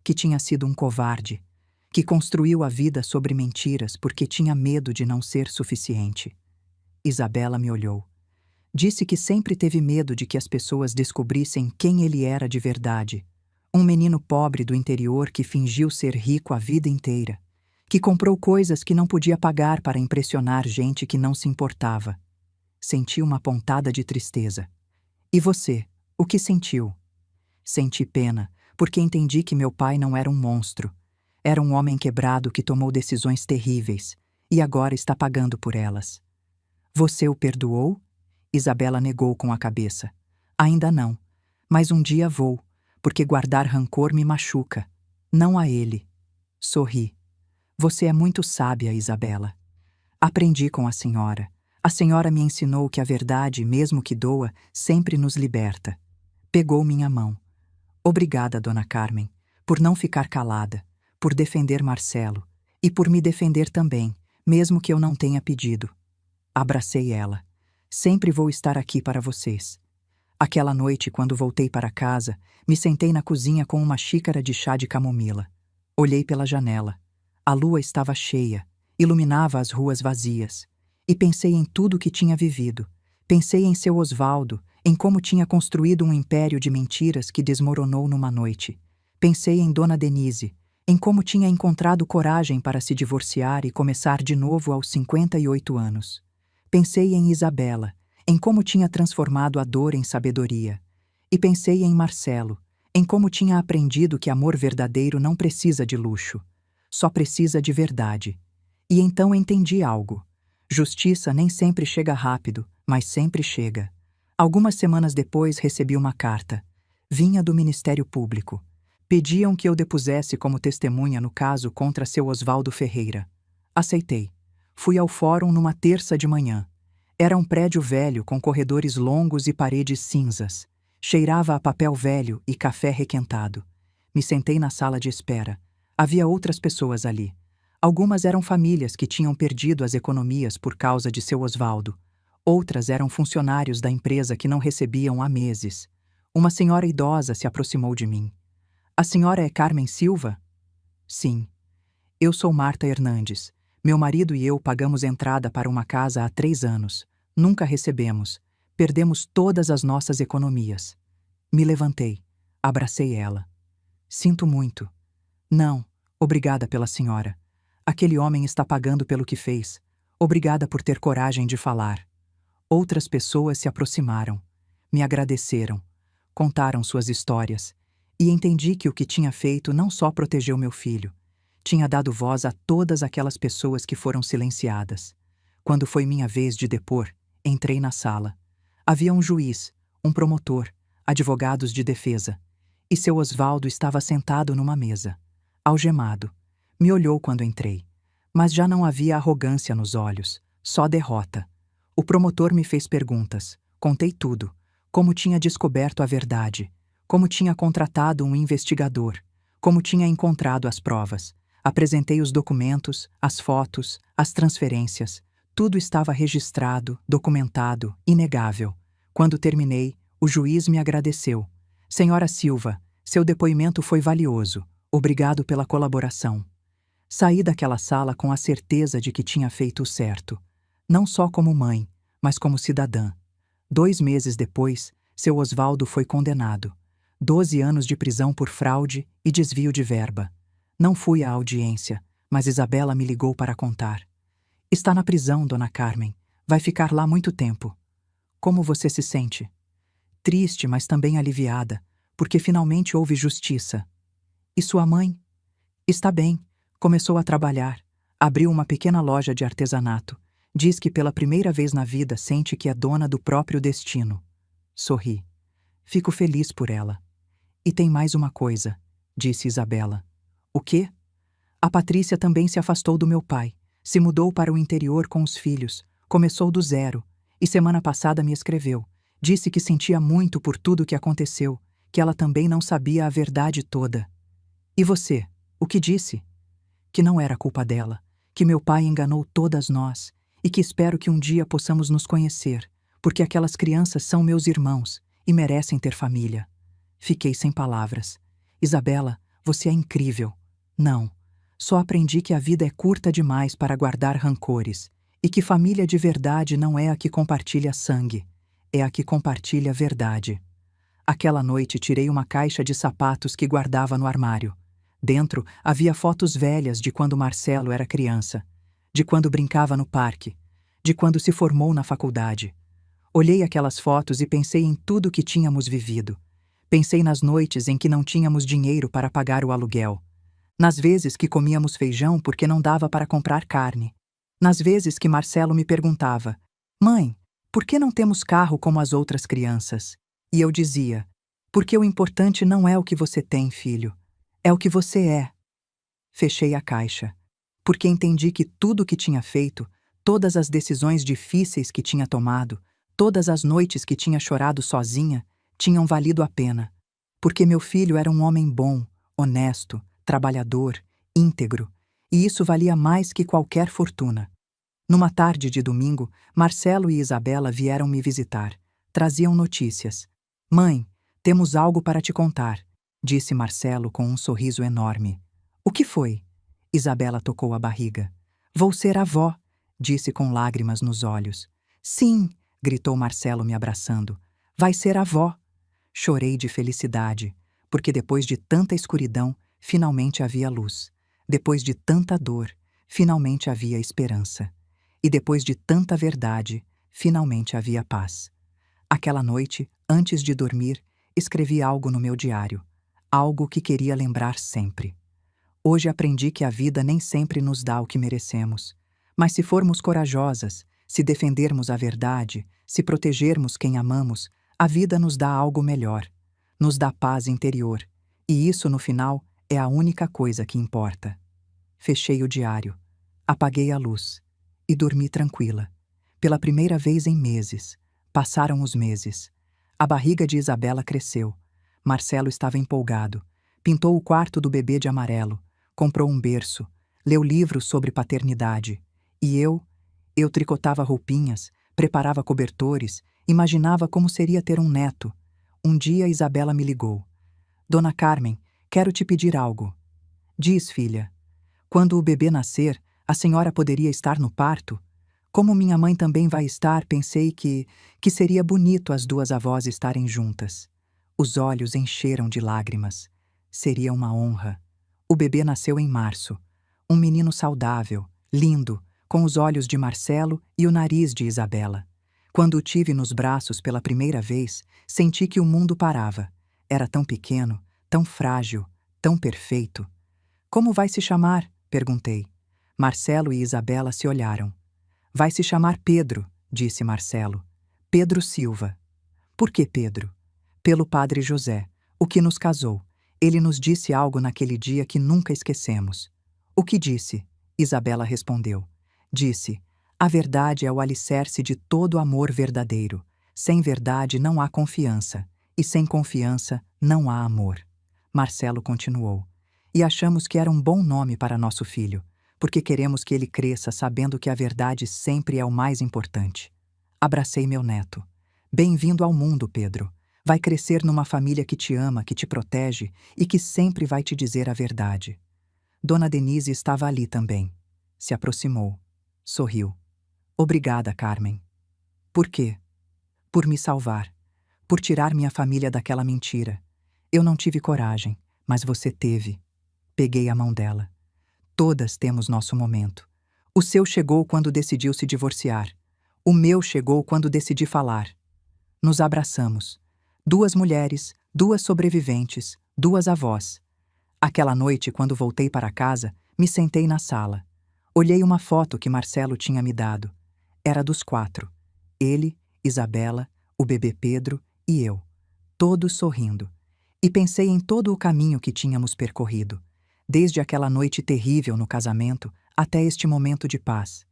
que tinha sido um covarde, que construiu a vida sobre mentiras porque tinha medo de não ser suficiente. Isabela me olhou. Disse que sempre teve medo de que as pessoas descobrissem quem ele era de verdade. Um menino pobre do interior que fingiu ser rico a vida inteira, que comprou coisas que não podia pagar para impressionar gente que não se importava. Senti uma pontada de tristeza. E você, o que sentiu? Senti pena, porque entendi que meu pai não era um monstro. Era um homem quebrado que tomou decisões terríveis, e agora está pagando por elas. Você o perdoou? Isabela negou com a cabeça. Ainda não, mas um dia vou, porque guardar rancor me machuca. Não a ele. Sorri. Você é muito sábia, Isabela. Aprendi com a senhora. A senhora me ensinou que a verdade, mesmo que doa, sempre nos liberta. Pegou minha mão. Obrigada, Dona Carmen, por não ficar calada, por defender Marcelo e por me defender também, mesmo que eu não tenha pedido. Abracei ela. Sempre vou estar aqui para vocês. Aquela noite, quando voltei para casa, me sentei na cozinha com uma xícara de chá de camomila. Olhei pela janela. A lua estava cheia, iluminava as ruas vazias. E pensei em tudo que tinha vivido. Pensei em seu Osvaldo, em como tinha construído um império de mentiras que desmoronou numa noite. Pensei em Dona Denise, em como tinha encontrado coragem para se divorciar e começar de novo aos 58 anos. Pensei em Isabela, em como tinha transformado a dor em sabedoria. E pensei em Marcelo, em como tinha aprendido que amor verdadeiro não precisa de luxo, só precisa de verdade. E então entendi algo. Justiça nem sempre chega rápido, mas sempre chega. Algumas semanas depois recebi uma carta. Vinha do Ministério Público. Pediam que eu depusesse como testemunha no caso contra seu Osvaldo Ferreira. Aceitei. Fui ao fórum numa terça de manhã. Era um prédio velho com corredores longos e paredes cinzas. Cheirava a papel velho e café requentado. Me sentei na sala de espera. Havia outras pessoas ali. Algumas eram famílias que tinham perdido as economias por causa de seu Osvaldo. Outras eram funcionários da empresa que não recebiam há meses. Uma senhora idosa se aproximou de mim. A senhora é Carmen Silva? Sim. Eu sou Marta Hernandes. Meu marido e eu pagamos entrada para uma casa há 3 anos. Nunca recebemos. Perdemos todas as nossas economias. Me levantei. Abracei ela. Sinto muito. Não, obrigada pela senhora. Aquele homem está pagando pelo que fez. Obrigada por ter coragem de falar. Outras pessoas se aproximaram. Me agradeceram. Contaram suas histórias. E entendi que o que tinha feito não só protegeu meu filho. Tinha dado voz a todas aquelas pessoas que foram silenciadas. Quando foi minha vez de depor, entrei na sala. Havia um juiz, um promotor, advogados de defesa. E seu Osvaldo estava sentado numa mesa, algemado. Me olhou quando entrei, mas já não havia arrogância nos olhos, só derrota. O promotor me fez perguntas, contei tudo, como tinha descoberto a verdade, como tinha contratado um investigador, como tinha encontrado as provas. Apresentei os documentos, as fotos, as transferências. Tudo estava registrado, documentado, inegável. Quando terminei, o juiz me agradeceu. Senhora Silva, Seu depoimento foi valioso. Obrigado pela colaboração. Saí daquela sala com a certeza de que tinha feito o certo. Não só como mãe, mas como cidadã. 2 meses depois, seu Osvaldo foi condenado. 12 anos de prisão por fraude e desvio de verba. Não fui à audiência, mas Isabela me ligou para contar. Está na prisão, dona Carmen. Vai ficar lá muito tempo. Como você se sente? Triste, mas também aliviada, porque finalmente houve justiça. E sua mãe? Está bem. Começou a trabalhar. Abriu uma pequena loja de artesanato. Diz que pela primeira vez na vida sente que é dona do próprio destino. Sorri. Fico feliz por ela. E tem mais uma coisa, disse Isabela. O quê? A Patrícia também se afastou do meu pai. Se mudou para o interior com os filhos. Começou do zero. E semana passada me escreveu. Disse que sentia muito por tudo o que aconteceu, que ela também não sabia a verdade toda. E você, o que disse? Que não era culpa dela, que meu pai enganou todas nós e que espero que um dia possamos nos conhecer, porque aquelas crianças são meus irmãos e merecem ter família. Fiquei sem palavras. Isabela, você é incrível. Não, só aprendi que a vida é curta demais para guardar rancores e que família de verdade não é a que compartilha sangue, é a que compartilha verdade. Aquela noite tirei uma caixa de sapatos que guardava no armário. Dentro havia fotos velhas de quando Marcelo era criança, de quando brincava no parque, de quando se formou na faculdade. Olhei aquelas fotos e pensei em tudo que tínhamos vivido. Pensei nas noites em que não tínhamos dinheiro para pagar o aluguel, nas vezes que comíamos feijão porque não dava para comprar carne, nas vezes que Marcelo me perguntava: "Mãe, por que não temos carro como as outras crianças?" E eu dizia: "Porque o importante não é o que você tem, filho. É o que você é." Fechei a caixa, porque entendi que tudo o que tinha feito, todas as decisões difíceis que tinha tomado, todas as noites que tinha chorado sozinha, tinham valido a pena. Porque meu filho era um homem bom, honesto, trabalhador, íntegro, e isso valia mais que qualquer fortuna. Numa tarde de domingo, Marcelo e Isabela vieram me visitar. Traziam notícias. "Mãe, temos algo para te contar", disse Marcelo com um sorriso enorme. "O que foi?" Isabela tocou a barriga. "Vou ser avó", disse com lágrimas nos olhos. "Sim", gritou Marcelo me abraçando. "Vai ser avó." Chorei de felicidade, porque depois de tanta escuridão, finalmente havia luz. Depois de tanta dor, finalmente havia esperança. E depois de tanta verdade, finalmente havia paz. Aquela noite, antes de dormir, escrevi algo no meu diário. Algo que queria lembrar sempre. Hoje aprendi que a vida nem sempre nos dá o que merecemos. Mas se formos corajosas, se defendermos a verdade, se protegermos quem amamos, a vida nos dá algo melhor. Nos dá paz interior. E isso, no final, é a única coisa que importa. Fechei o diário. Apaguei a luz. E dormi tranquila. Pela primeira vez em meses. Passaram os meses. A barriga de Isabela cresceu. Marcelo estava empolgado. Pintou o quarto do bebê de amarelo. Comprou um berço. Leu livros sobre paternidade. E eu tricotava roupinhas, preparava cobertores, imaginava como seria ter um neto. Um dia Isabela me ligou. "Dona Carmen, quero te pedir algo." "Diz, filha." "Quando o bebê nascer, a senhora poderia estar no parto?" Como minha mãe também vai estar, pensei que seria bonito as duas avós estarem juntas. Os olhos encheram de lágrimas. Seria uma honra. O bebê nasceu em março. Um menino saudável, lindo, com os olhos de Marcelo e o nariz de Isabela. Quando o tive nos braços pela primeira vez, senti que o mundo parava. Era tão pequeno, tão frágil, tão perfeito. "Como vai se chamar?" perguntei. Marcelo e Isabela se olharam. "Vai se chamar Pedro", disse Marcelo. "Pedro Silva." "Por que Pedro?" "Pelo padre José, o que nos casou. Ele nos disse algo naquele dia que nunca esquecemos." "O que disse?" Isabela respondeu. Disse: "A verdade é o alicerce de todo amor verdadeiro. Sem verdade não há confiança, e sem confiança não há amor." Marcelo continuou: "E achamos que era um bom nome para nosso filho, porque queremos que ele cresça sabendo que a verdade sempre é o mais importante." Abracei meu neto. "Bem-vindo ao mundo, Pedro. Vai crescer numa família que te ama, que te protege e que sempre vai te dizer a verdade. Dona Denise estava ali também. Se aproximou. Sorriu. Obrigada, Carmen. Por quê? Por me salvar. Por tirar minha família daquela mentira. Eu não tive coragem, mas você teve. Peguei a mão dela. Todas temos nosso momento. O seu chegou quando decidiu se divorciar. O meu chegou quando decidi falar. Nos abraçamos. 2 mulheres, 2 sobreviventes, 2 avós. Aquela noite, quando voltei para casa, me sentei na sala. Olhei uma foto que Marcelo tinha me dado. Era dos 4. Ele, Isabela, o bebê Pedro e eu. Todos sorrindo. E pensei em todo o caminho que tínhamos percorrido. Desde aquela noite terrível no casamento até este momento de paz.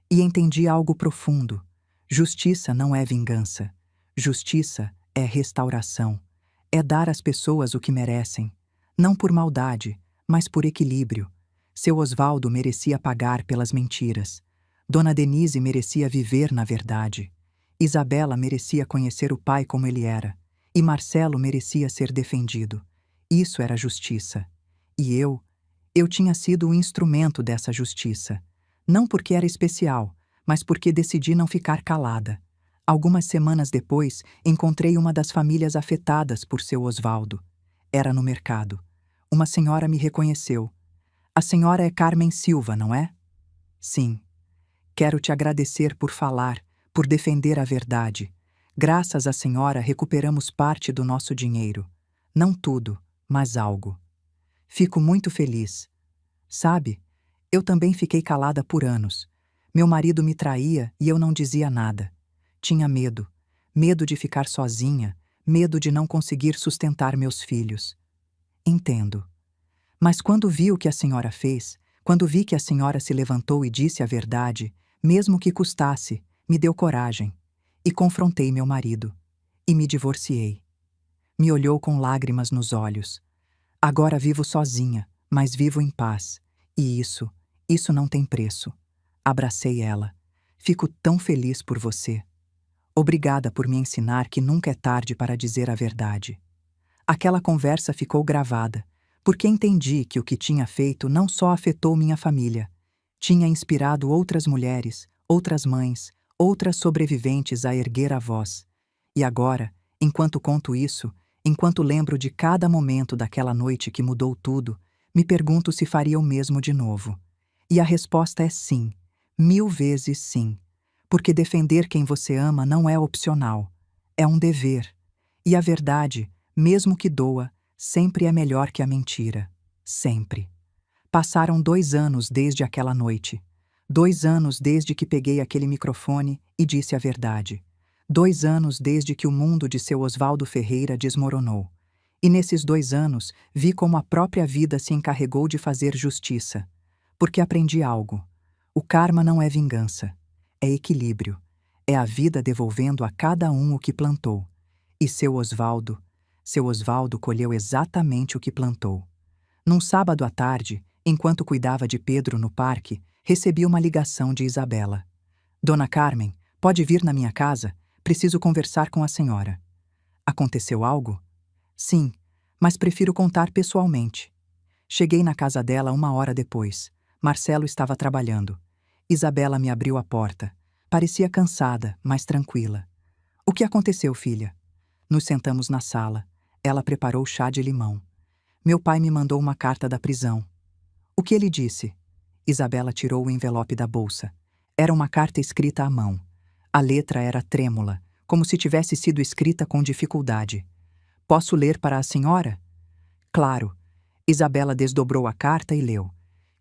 E entendi algo profundo. Justiça não é vingança. Justiça é restauração. É dar às pessoas o que merecem. Não por maldade, mas por equilíbrio. Seu Osvaldo merecia pagar pelas mentiras. Dona Denise merecia viver na verdade. Isabela merecia conhecer o pai como ele era. E Marcelo merecia ser defendido. Isso era justiça. E eu tinha sido o instrumento dessa justiça. Não porque era especial, mas porque decidi não ficar calada. Algumas semanas depois, encontrei uma das famílias afetadas por seu Osvaldo. Era no mercado. Uma senhora me reconheceu. A senhora é Carmen Silva, não é? Sim. Quero te agradecer por falar, por defender a verdade. Graças à senhora recuperamos parte do nosso dinheiro. Não tudo, mas algo. Fico muito feliz. Sabe, eu também fiquei calada por anos. Meu marido me traía e eu não dizia nada. Tinha medo. Medo de ficar sozinha, medo de não conseguir sustentar meus filhos. Entendo. Mas quando vi o que a senhora fez, quando vi que a senhora se levantou e disse a verdade, mesmo que custasse, me deu coragem. E confrontei meu marido. E me divorciei. Me olhou com lágrimas nos olhos. Agora vivo sozinha, mas vivo em paz. E isso não tem preço. Abracei ela. Fico tão feliz por você. Obrigada por me ensinar que nunca é tarde para dizer a verdade. Aquela conversa ficou gravada, porque entendi que o que tinha feito não só afetou minha família, tinha inspirado outras mulheres, outras mães, outras sobreviventes a erguer a voz. E agora, enquanto conto isso, enquanto lembro de cada momento daquela noite que mudou tudo, me pergunto se faria o mesmo de novo. E a resposta é sim, 1000 vezes sim. Porque defender quem você ama não é opcional, é um dever. E a verdade, mesmo que doa, sempre é melhor que a mentira. Sempre. Passaram 2 anos desde aquela noite. 2 anos desde que peguei aquele microfone e disse a verdade. 2 anos desde que o mundo de seu Osvaldo Ferreira desmoronou. E nesses 2 anos, vi como a própria vida se encarregou de fazer justiça. Porque aprendi algo. O karma não é vingança. É equilíbrio. É a vida devolvendo a cada um o que plantou. E seu Osvaldo colheu exatamente o que plantou. Num sábado à tarde, enquanto cuidava de Pedro no parque, recebi uma ligação de Isabela. Dona Carmen, pode vir na minha casa? Preciso conversar com a senhora. Aconteceu algo? Sim, mas prefiro contar pessoalmente. Cheguei na casa dela 1 hora depois. Marcelo estava trabalhando. Isabela me abriu a porta. Parecia cansada, mas tranquila. O que aconteceu, filha? Nos sentamos na sala. Ela preparou chá de limão. Meu pai me mandou uma carta da prisão. O que ele disse? Isabela tirou o envelope da bolsa. Era uma carta escrita à mão. A letra era trêmula, como se tivesse sido escrita com dificuldade. Posso ler para a senhora? Claro. Isabela desdobrou a carta e leu.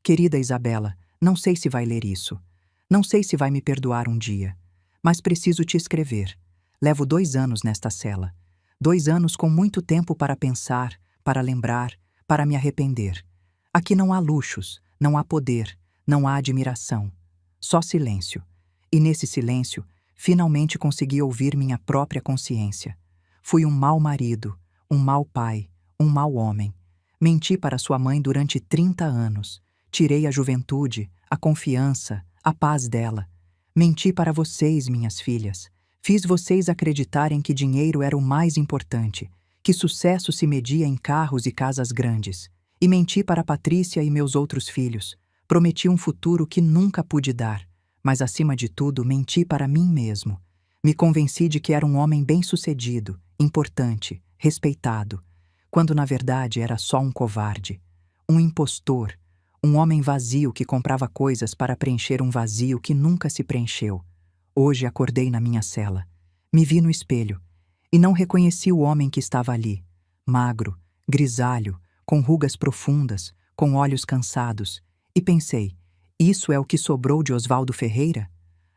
Querida Isabela, não sei se vai ler isso. Não sei se vai me perdoar um dia. Mas preciso te escrever. Levo 2 anos nesta cela. 2 anos com muito tempo para pensar, para lembrar, para me arrepender. Aqui não há luxos, não há poder, não há admiração. Só silêncio. E nesse silêncio, finalmente consegui ouvir minha própria consciência. Fui um mau marido, um mau pai, um mau homem. Menti para sua mãe durante 30 anos. Tirei a juventude, a confiança, a paz dela. Menti para vocês, minhas filhas. Fiz vocês acreditarem que dinheiro era o mais importante, que sucesso se media em carros e casas grandes. E menti para Patrícia e meus outros filhos. Prometi um futuro que nunca pude dar, mas acima de tudo menti para mim mesmo. Me convenci de que era um homem bem-sucedido, importante, respeitado, quando na verdade era só um covarde, um impostor, um homem vazio que comprava coisas para preencher um vazio que nunca se preencheu. Hoje acordei na minha cela. Me vi no espelho e não reconheci o homem que estava ali, magro, grisalho, com rugas profundas, com olhos cansados, e pensei: isso é o que sobrou de Osvaldo Ferreira?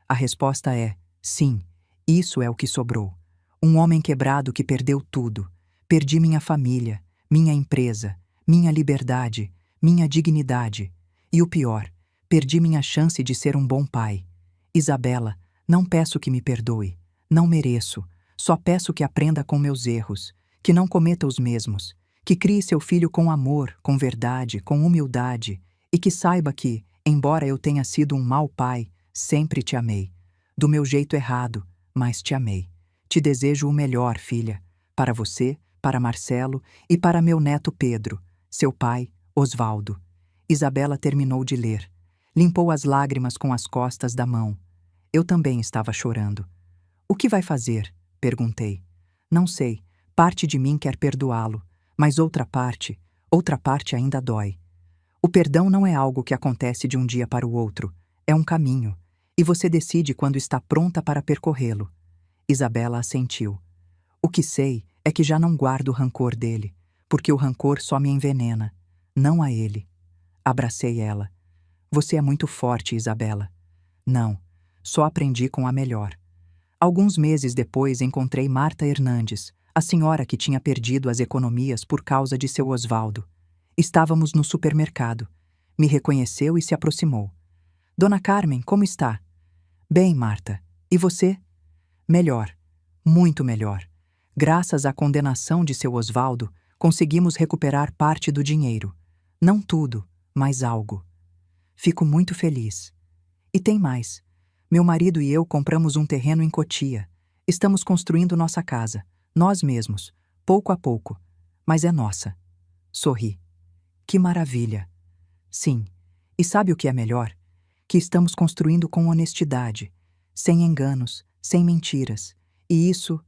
A resposta é: sim, isso é o que sobrou. Um homem quebrado que perdeu tudo. Perdi minha família, minha empresa, minha liberdade, minha dignidade. E o pior, perdi minha chance de ser um bom pai. Isabela, não peço que me perdoe. Não mereço. Só peço que aprenda com meus erros, que não cometa os mesmos, que crie seu filho com amor, com verdade, com humildade, e que saiba que, embora eu tenha sido um mau pai, sempre te amei. Do meu jeito errado, mas te amei. Te desejo o melhor, filha, para você, para Marcelo e para meu neto Pedro, seu pai, Osvaldo. Isabela terminou de ler. Limpou as lágrimas com as costas da mão. Eu também estava chorando. O que vai fazer? Perguntei. Não sei. Parte de mim quer perdoá-lo, mas outra parte ainda dói. O perdão não é algo que acontece de um dia para o outro. É um caminho, e você decide quando está pronta para percorrê-lo. Isabela assentiu. O que sei é que já não guardo o rancor dele, porque o rancor só me envenena, não a ele. Abracei ela. Você é muito forte, Isabela. Não, só aprendi com a melhor. Alguns meses depois encontrei Marta Hernandes, a senhora que tinha perdido as economias por causa de seu Osvaldo. Estávamos no supermercado. Me reconheceu e se aproximou. Dona Carmen, como está? Bem, Marta. E você? Melhor. Muito melhor. Graças à condenação de seu Osvaldo, conseguimos recuperar parte do dinheiro. Não tudo, mas algo. Fico muito feliz. E tem mais. Meu marido e eu compramos um terreno em Cotia. Estamos construindo nossa casa, nós mesmos, pouco a pouco. Mas é nossa. Sorri. Que maravilha. Sim. E sabe o que é melhor? Que estamos construindo com honestidade, sem enganos, sem mentiras. E isso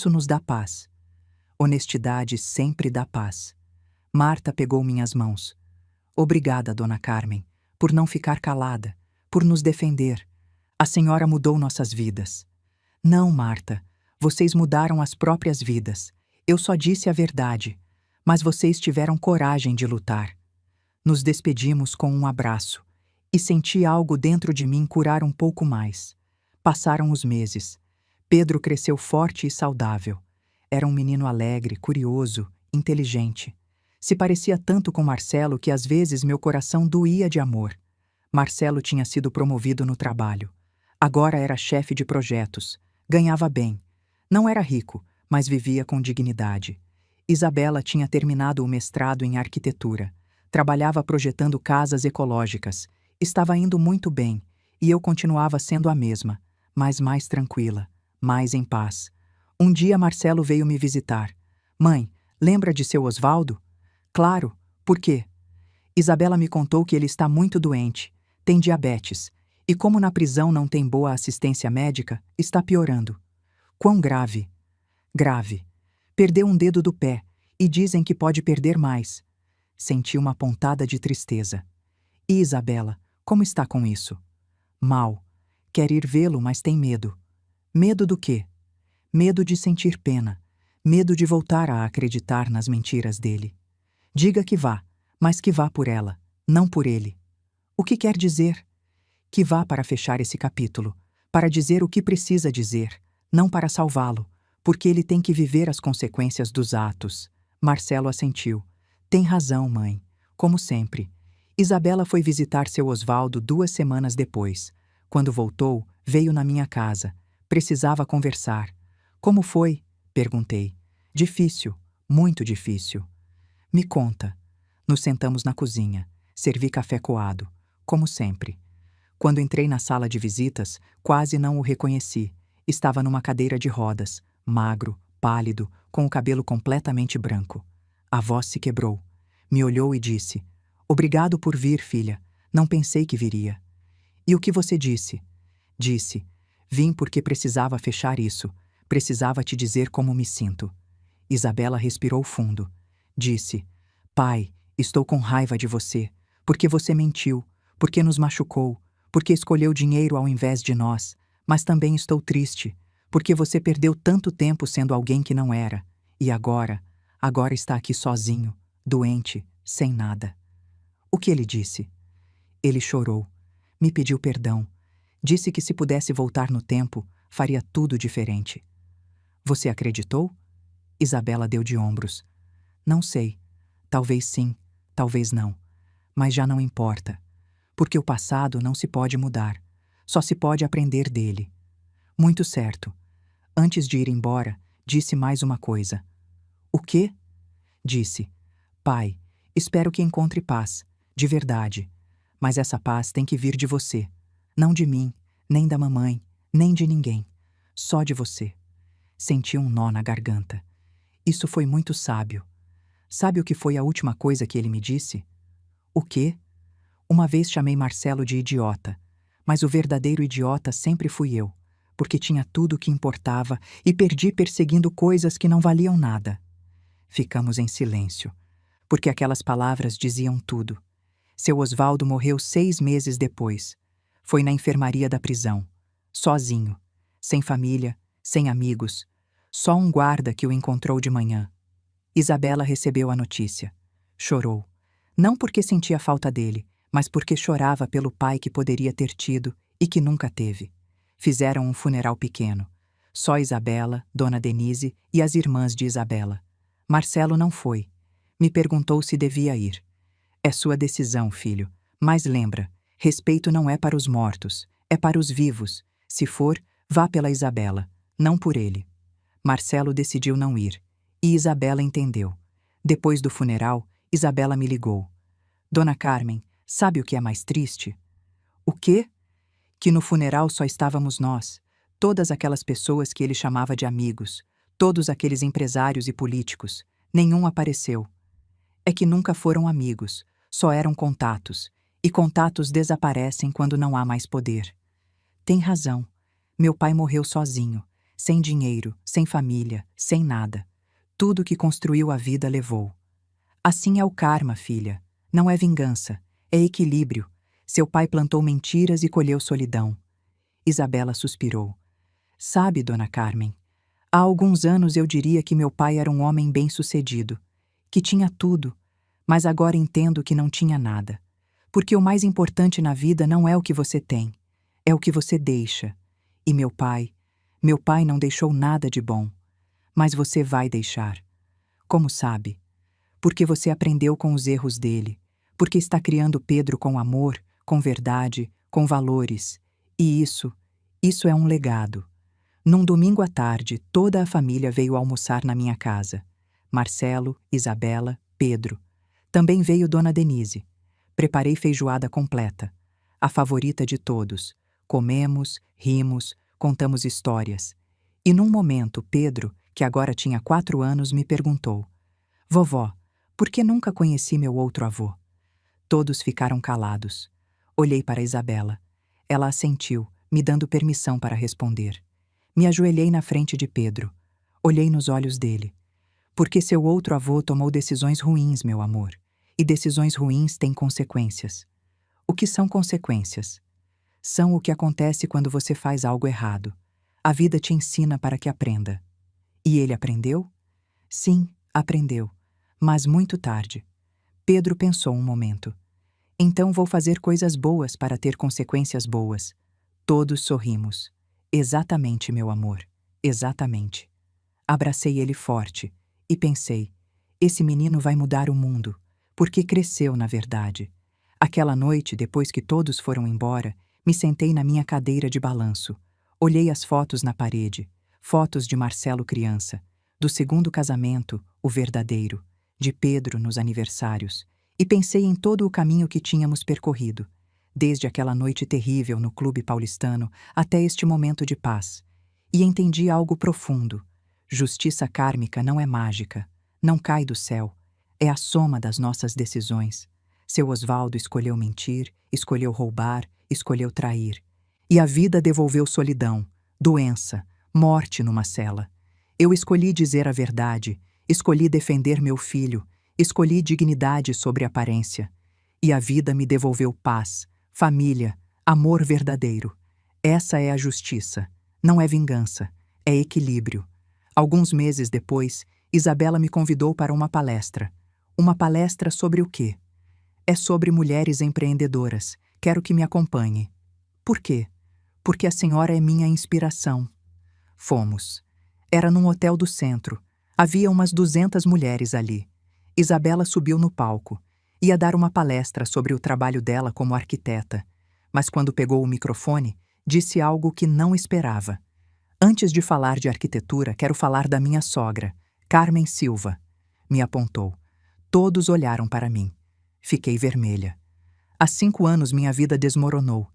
nos dá paz. Honestidade sempre dá paz. Marta pegou minhas mãos. Obrigada, Dona Carmen, por não ficar calada, por nos defender. A senhora mudou nossas vidas. Não, Marta, vocês mudaram as próprias vidas. Eu só disse a verdade, mas vocês tiveram coragem de lutar. Nos despedimos com um abraço, e senti algo dentro de mim curar um pouco mais. Passaram os meses. Pedro cresceu forte e saudável. Era um menino alegre, curioso, inteligente. Se parecia tanto com Marcelo que às vezes meu coração doía de amor. Marcelo tinha sido promovido no trabalho. Agora era chefe de projetos. Ganhava bem. Não era rico, mas vivia com dignidade. Isabela tinha terminado o mestrado em arquitetura. Trabalhava projetando casas ecológicas. Estava indo muito bem, e eu continuava sendo a mesma, mas mais tranquila, mais em paz. Um dia Marcelo veio me visitar. Mãe, lembra de seu Osvaldo? Claro. Por quê? Isabela me contou que ele está muito doente, tem diabetes, e como na prisão não tem boa assistência médica, está piorando. Quão grave? Grave. Perdeu um dedo do pé, e dizem que pode perder mais. Senti uma pontada de tristeza. E Isabela, como está com isso? Mal. Quer ir vê-lo, mas tem medo. Medo do quê? Medo de sentir pena. Medo de voltar a acreditar nas mentiras dele. Diga que vá, mas que vá por ela, não por ele. O que quer dizer? Que vá para fechar esse capítulo, para dizer o que precisa dizer, não para salvá-lo, porque ele tem que viver as consequências dos atos. Marcelo assentiu. Tem razão, mãe. Como sempre. Isabela foi visitar seu Osvaldo 2 semanas depois. Quando voltou, veio na minha casa. Precisava conversar. Como foi? Perguntei. Difícil, muito difícil. Me conta. Nos sentamos na cozinha. Servi café coado, como sempre. Quando entrei na sala de visitas, quase não o reconheci. Estava numa cadeira de rodas, magro, pálido, com o cabelo completamente branco. A voz se quebrou. Me olhou e disse: "Obrigado por vir, filha. Não pensei que viria." "E o que você disse?" Disse: "Vim porque precisava fechar isso. Precisava te dizer como me sinto." Isabela respirou fundo. Disse: "Pai, estou com raiva de você. Porque você mentiu, porque nos machucou, porque escolheu dinheiro ao invés de nós. Mas também estou triste, porque você perdeu tanto tempo sendo alguém que não era. E agora está aqui sozinho, doente, sem nada." O que ele disse? Ele chorou. Me pediu perdão. Disse que se pudesse voltar no tempo, faria tudo diferente. Você acreditou? Isabela deu de ombros. Não sei. Talvez sim, talvez não. Mas já não importa. Porque o passado não se pode mudar. Só se pode aprender dele. Muito certo. Antes de ir embora, disse mais uma coisa. O quê? Disse: "Pai, espero que encontre paz, de verdade. Mas essa paz tem que vir de você. Não de mim, nem da mamãe, nem de ninguém. Só de você." Senti um nó na garganta. Isso foi muito sábio. Sabe o que foi a última coisa que ele me disse? O quê? Uma vez chamei Marcelo de idiota, mas o verdadeiro idiota sempre fui eu, porque tinha tudo o que importava e perdi perseguindo coisas que não valiam nada. Ficamos em silêncio, porque aquelas palavras diziam tudo. Seu Osvaldo morreu 6 meses depois. Foi na enfermaria da prisão, sozinho, sem família, sem amigos, só um guarda que o encontrou de manhã. Isabela recebeu a notícia. Chorou. Não porque sentia falta dele, mas porque chorava pelo pai que poderia ter tido e que nunca teve. Fizeram um funeral pequeno. Só Isabela, Dona Denise e as irmãs de Isabela. Marcelo não foi. Me perguntou se devia ir. É sua decisão, filho. Mas lembra, respeito não é para os mortos, é para os vivos. Se for, vá pela Isabela, não por ele. Marcelo decidiu não ir. E Isabela entendeu. Depois do funeral, Isabela me ligou. Dona Carmen, sabe o que é mais triste? O quê? Que no funeral só estávamos nós, todas aquelas pessoas que ele chamava de amigos, todos aqueles empresários e políticos. Nenhum apareceu. É que nunca foram amigos, só eram contatos, e contatos desaparecem quando não há mais poder. Tem razão. Meu pai morreu sozinho, sem dinheiro, sem família, sem nada. Tudo que construiu a vida levou. Assim é o karma, filha. Não é vingança, é equilíbrio. Seu pai plantou mentiras e colheu solidão. Isabela suspirou. Sabe, Dona Carmen, há alguns anos eu diria que meu pai era um homem bem-sucedido, que tinha tudo, mas agora entendo que não tinha nada. Porque o mais importante na vida não é o que você tem, é o que você deixa. E meu pai não deixou nada de bom. Mas você vai deixar. Como sabe? Porque você aprendeu com os erros dele, porque está criando Pedro com amor, com verdade, com valores. E isso é um legado. Num domingo à tarde, toda a família veio almoçar na minha casa. Marcelo, Isabela, Pedro. Também veio Dona Denise. Preparei feijoada completa. A favorita de todos. Comemos, rimos, contamos histórias. E num momento, Pedro, que agora tinha 4 anos, me perguntou: "Vovó, por que nunca conheci meu outro avô?" Todos ficaram calados. Olhei para Isabela. Ela assentiu, me dando permissão para responder. Me ajoelhei na frente de Pedro. Olhei nos olhos dele. Porque seu outro avô tomou decisões ruins, meu amor. E decisões ruins têm consequências. O que são consequências? São o que acontece quando você faz algo errado. A vida te ensina para que aprenda. E ele aprendeu? Sim, aprendeu. Mas muito tarde. Pedro pensou um momento. Então vou fazer coisas boas para ter consequências boas. Todos sorrimos. Exatamente, meu amor. Exatamente. Abracei ele forte e pensei: esse menino vai mudar o mundo, porque cresceu, na verdade. Aquela noite, depois que todos foram embora, me sentei na minha cadeira de balanço. Olhei as fotos na parede, fotos de Marcelo criança, do segundo casamento, o verdadeiro, de Pedro nos aniversários, e pensei em todo o caminho que tínhamos percorrido, desde aquela noite terrível no Clube Paulistano até este momento de paz. E entendi algo profundo. Justiça kármica não é mágica, não cai do céu. É a soma das nossas decisões. Seu Osvaldo escolheu mentir, escolheu roubar, escolheu trair. E a vida devolveu solidão, doença, morte numa cela. Eu escolhi dizer a verdade, escolhi defender meu filho, escolhi dignidade sobre aparência. E a vida me devolveu paz, família, amor verdadeiro. Essa é a justiça. Não é vingança, é equilíbrio. Alguns meses depois, Isabela me convidou para uma palestra. Uma palestra sobre o quê? É sobre mulheres empreendedoras. Quero que me acompanhe. Por quê? Porque a senhora é minha inspiração. Fomos. Era num hotel do centro. Havia umas 200 mulheres ali. Isabela subiu no palco. Ia dar uma palestra sobre o trabalho dela como arquiteta. Mas quando pegou o microfone, disse algo que não esperava. Antes de falar de arquitetura, quero falar da minha sogra, Carmen Silva. Me apontou. Todos olharam para mim. Fiquei vermelha. Há 5 anos minha vida desmoronou.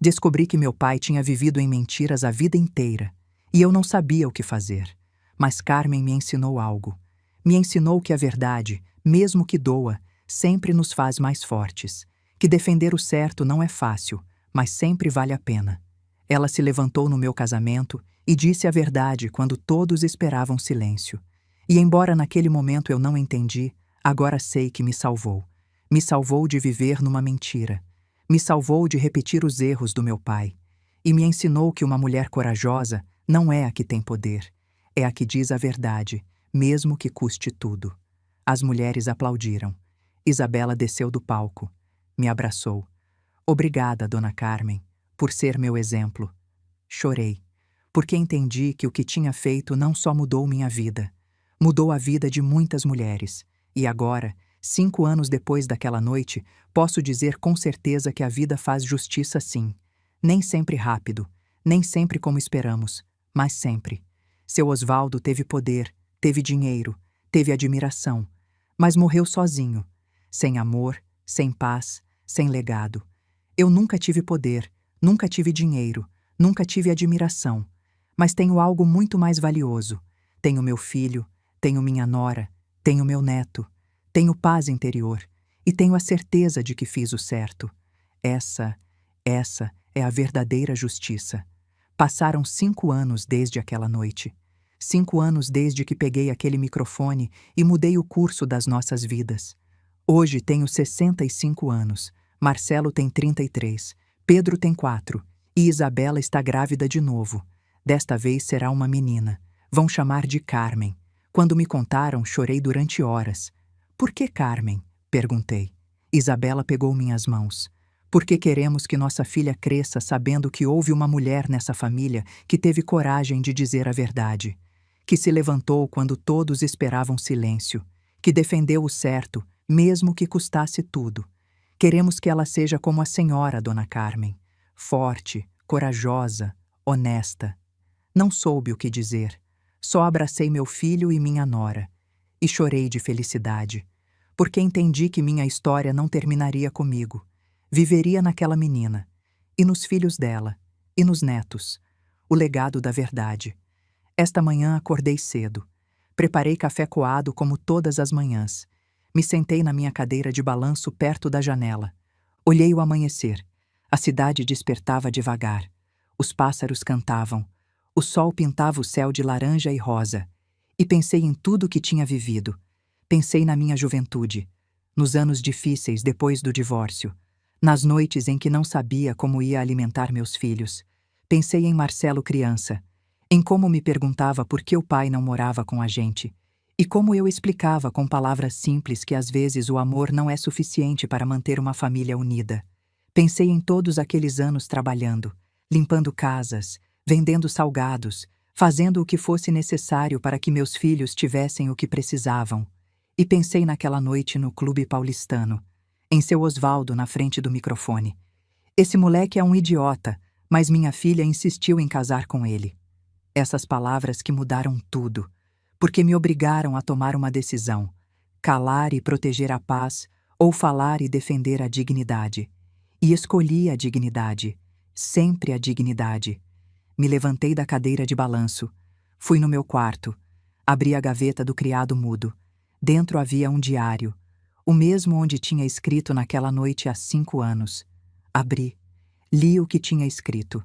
Descobri que meu pai tinha vivido em mentiras a vida inteira. E eu não sabia o que fazer. Mas Carmen me ensinou algo. Me ensinou que a verdade, mesmo que doa, sempre nos faz mais fortes. Que defender o certo não é fácil, mas sempre vale a pena. Ela se levantou no meu casamento e disse a verdade quando todos esperavam silêncio. E embora naquele momento eu não entendi, agora sei que me salvou. Me salvou de viver numa mentira. Me salvou de repetir os erros do meu pai. E me ensinou que uma mulher corajosa não é a que tem poder. É a que diz a verdade, mesmo que custe tudo. As mulheres aplaudiram. Isabela desceu do palco. Me abraçou. Obrigada, Dona Carmen, por ser meu exemplo. Chorei, porque entendi que o que tinha feito não só mudou minha vida, mudou a vida de muitas mulheres. E agora, 5 anos depois daquela noite, posso dizer com certeza que a vida faz justiça sim. Nem sempre rápido, nem sempre como esperamos, mas sempre. Seu Osvaldo teve poder, teve dinheiro, teve admiração, mas morreu sozinho, sem amor, sem paz, sem legado. Eu nunca tive poder, nunca tive dinheiro, nunca tive admiração, mas tenho algo muito mais valioso. Tenho meu filho, tenho minha nora, tenho meu neto, tenho paz interior e tenho a certeza de que fiz o certo. Essa é a verdadeira justiça. Passaram 5 anos desde aquela noite. 5 anos desde que peguei aquele microfone e mudei o curso das nossas vidas. Hoje tenho 65 anos, Marcelo tem 33, Pedro tem 4 e Isabela está grávida de novo. Desta vez será uma menina. Vão chamar de Carmen. Quando me contaram, chorei durante horas. Por que Carmen? Perguntei. Isabela pegou minhas mãos. Porque queremos que nossa filha cresça sabendo que houve uma mulher nessa família que teve coragem de dizer a verdade, que se levantou quando todos esperavam silêncio, que defendeu o certo, mesmo que custasse tudo. Queremos que ela seja como a senhora, Dona Carmen, forte, corajosa, honesta. Não soube o que dizer. Só abracei meu filho e minha nora. E chorei de felicidade, porque entendi que minha história não terminaria comigo. Viveria naquela menina, e nos filhos dela, e nos netos. O legado da verdade. Esta manhã acordei cedo. Preparei café coado como todas as manhãs. Me sentei na minha cadeira de balanço perto da janela. Olhei o amanhecer. A cidade despertava devagar. Os pássaros cantavam. O sol pintava o céu de laranja e rosa. E pensei em tudo que tinha vivido. Pensei na minha juventude, nos anos difíceis depois do divórcio, nas noites em que não sabia como ia alimentar meus filhos. Pensei em Marcelo criança, em como me perguntava por que o pai não morava com a gente, e como eu explicava com palavras simples que às vezes o amor não é suficiente para manter uma família unida. Pensei em todos aqueles anos trabalhando, limpando casas, vendendo salgados, fazendo o que fosse necessário para que meus filhos tivessem o que precisavam. E pensei naquela noite no Clube Paulistano, em seu Osvaldo na frente do microfone. Esse moleque é um idiota, mas minha filha insistiu em casar com ele. Essas palavras que mudaram tudo, porque me obrigaram a tomar uma decisão: calar e proteger a paz, ou falar e defender a dignidade. E escolhi a dignidade, sempre a dignidade. Me levantei da cadeira de balanço. Fui no meu quarto. Abri a gaveta do criado mudo. Dentro havia um diário, o mesmo onde tinha escrito naquela noite há 5 anos. Abri. Li o que tinha escrito.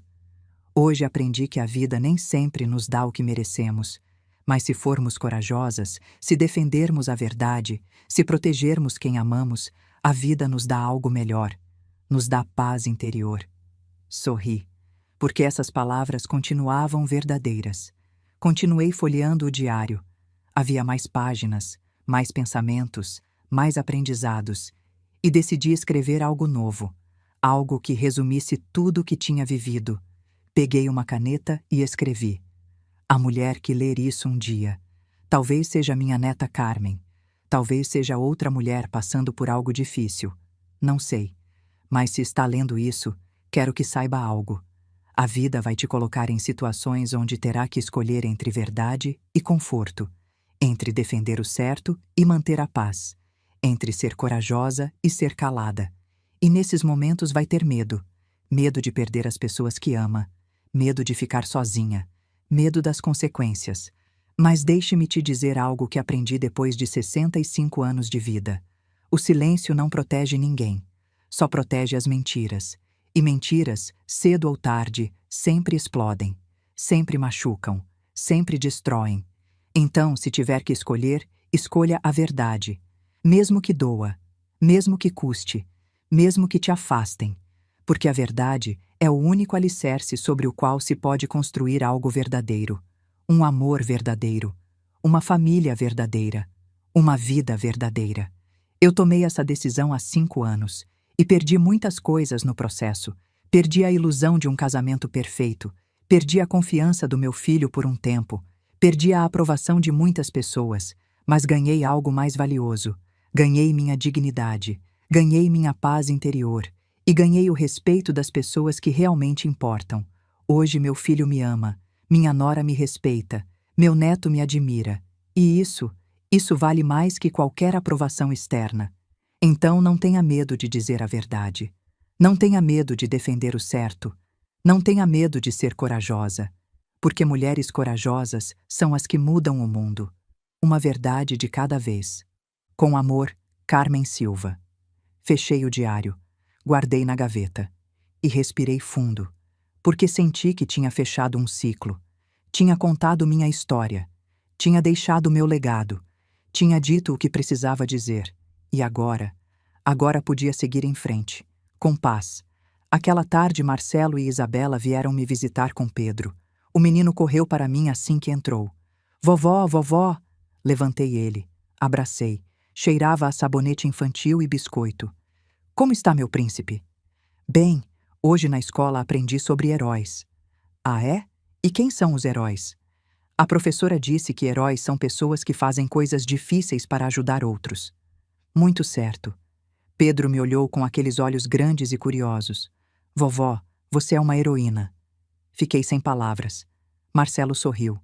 Hoje aprendi que a vida nem sempre nos dá o que merecemos. Mas se formos corajosas, se defendermos a verdade, se protegermos quem amamos, a vida nos dá algo melhor. Nos dá paz interior. Sorri, porque essas palavras continuavam verdadeiras. Continuei folheando o diário. Havia mais páginas, mais pensamentos, mais aprendizados, e decidi escrever algo novo, algo que resumisse tudo o que tinha vivido. Peguei uma caneta e escrevi: a mulher que ler isso um dia. Talvez seja minha neta Carmen. Talvez seja outra mulher passando por algo difícil. Não sei. Mas se está lendo isso, quero que saiba algo. A vida vai te colocar em situações onde terá que escolher entre verdade e conforto, entre defender o certo e manter a paz, entre ser corajosa e ser calada. E nesses momentos vai ter medo. Medo de perder as pessoas que ama, medo de ficar sozinha, medo das consequências. Mas deixe-me te dizer algo que aprendi depois de 65 anos de vida. O silêncio não protege ninguém, só protege as mentiras. E mentiras, cedo ou tarde, sempre explodem, sempre machucam, sempre destroem. Então, se tiver que escolher, escolha a verdade. Mesmo que doa, mesmo que custe, mesmo que te afastem. Porque a verdade é o único alicerce sobre o qual se pode construir algo verdadeiro. Um amor verdadeiro, uma família verdadeira, uma vida verdadeira. Eu tomei essa decisão há 5 anos e perdi muitas coisas no processo. Perdi a ilusão de um casamento perfeito, perdi a confiança do meu filho por um tempo, perdi a aprovação de muitas pessoas, mas ganhei algo mais valioso. Ganhei minha dignidade, ganhei minha paz interior e ganhei o respeito das pessoas que realmente importam. Hoje meu filho me ama, minha nora me respeita, meu neto me admira, e isso vale mais que qualquer aprovação externa. Então não tenha medo de dizer a verdade. Não tenha medo de defender o certo. Não tenha medo de ser corajosa, porque mulheres corajosas são as que mudam o mundo. Uma verdade de cada vez. Com amor, Carmen Silva. Fechei o diário, guardei na gaveta e respirei fundo, porque senti que tinha fechado um ciclo. Tinha contado minha história, tinha deixado meu legado, tinha dito o que precisava dizer, e agora podia seguir em frente, com paz. Aquela tarde Marcelo e Isabela vieram me visitar com Pedro. O menino correu para mim assim que entrou. Vovó, vovó! Levantei ele, abracei, cheirava a sabonete infantil e biscoito. Como está meu príncipe? Bem, hoje na escola aprendi sobre heróis. Ah, é? E quem são os heróis? A professora disse que heróis são pessoas que fazem coisas difíceis para ajudar outros. Muito certo. Pedro me olhou com aqueles olhos grandes e curiosos. Vovó, você é uma heroína. Fiquei sem palavras. Marcelo sorriu.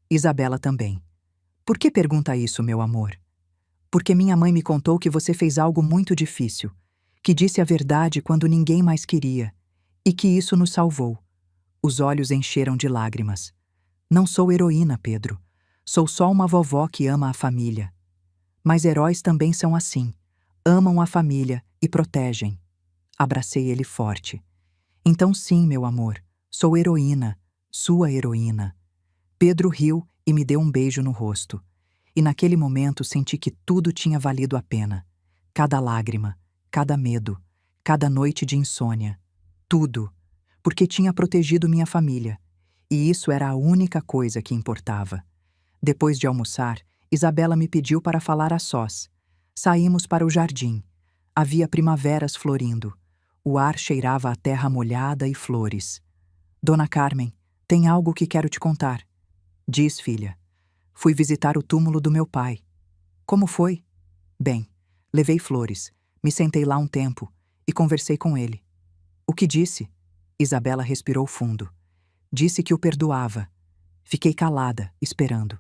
Isabela também. Por que pergunta isso, meu amor? Porque minha mãe me contou que você fez algo muito difícil, que disse a verdade quando ninguém mais queria, e que isso nos salvou. Os olhos encheram de lágrimas. Não sou heroína, Pedro. Sou só uma vovó que ama a família. Mas heróis também são assim. Amam a família e protegem. Abracei ele forte. Então sim, meu amor, sou heroína, sua heroína. Pedro riu e me deu um beijo no rosto. E naquele momento senti que tudo tinha valido a pena. Cada lágrima, cada medo, cada noite de insônia. Tudo. Porque tinha protegido minha família. E isso era a única coisa que importava. Depois de almoçar, Isabela me pediu para falar a sós. Saímos para o jardim. Havia primaveras florindo. O ar cheirava a terra molhada e flores. Dona Carmen, tem algo que quero te contar. Diz, filha. Fui visitar o túmulo do meu pai. Como foi? Bem, levei flores, me sentei lá um tempo e conversei com ele. O que disse? Isabela respirou fundo. Disse que o perdoava. Fiquei calada, esperando.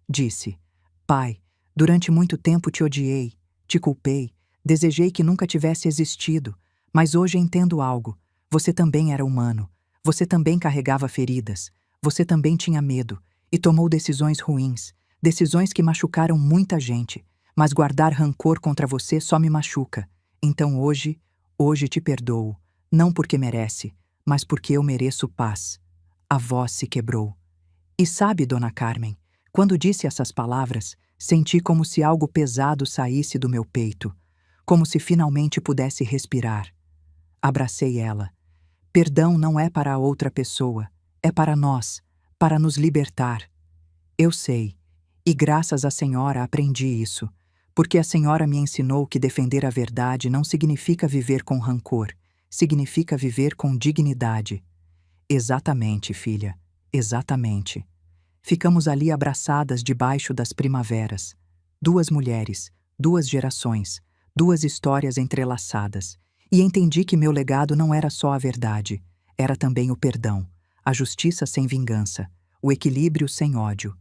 Disse: Pai, durante muito tempo te odiei, te culpei, desejei que nunca tivesse existido, mas hoje entendo algo. Você também era humano. Você também carregava feridas, você também tinha medo e tomou decisões ruins, decisões que machucaram muita gente, mas guardar rancor contra você só me machuca. Então hoje te perdoo, não porque merece, mas porque eu mereço paz. A voz se quebrou. E sabe, Dona Carmen, quando disse essas palavras, senti como se algo pesado saísse do meu peito, como se finalmente pudesse respirar. Abracei ela. Perdão não é para a outra pessoa, é para nós, para nos libertar. Eu sei, e graças à senhora aprendi isso, porque a senhora me ensinou que defender a verdade não significa viver com rancor, significa viver com dignidade. Exatamente, filha, exatamente. Ficamos ali abraçadas debaixo das primaveras. Duas mulheres, duas gerações, duas histórias entrelaçadas. E entendi que meu legado não era só a verdade, era também o perdão, a justiça sem vingança, o equilíbrio sem ódio.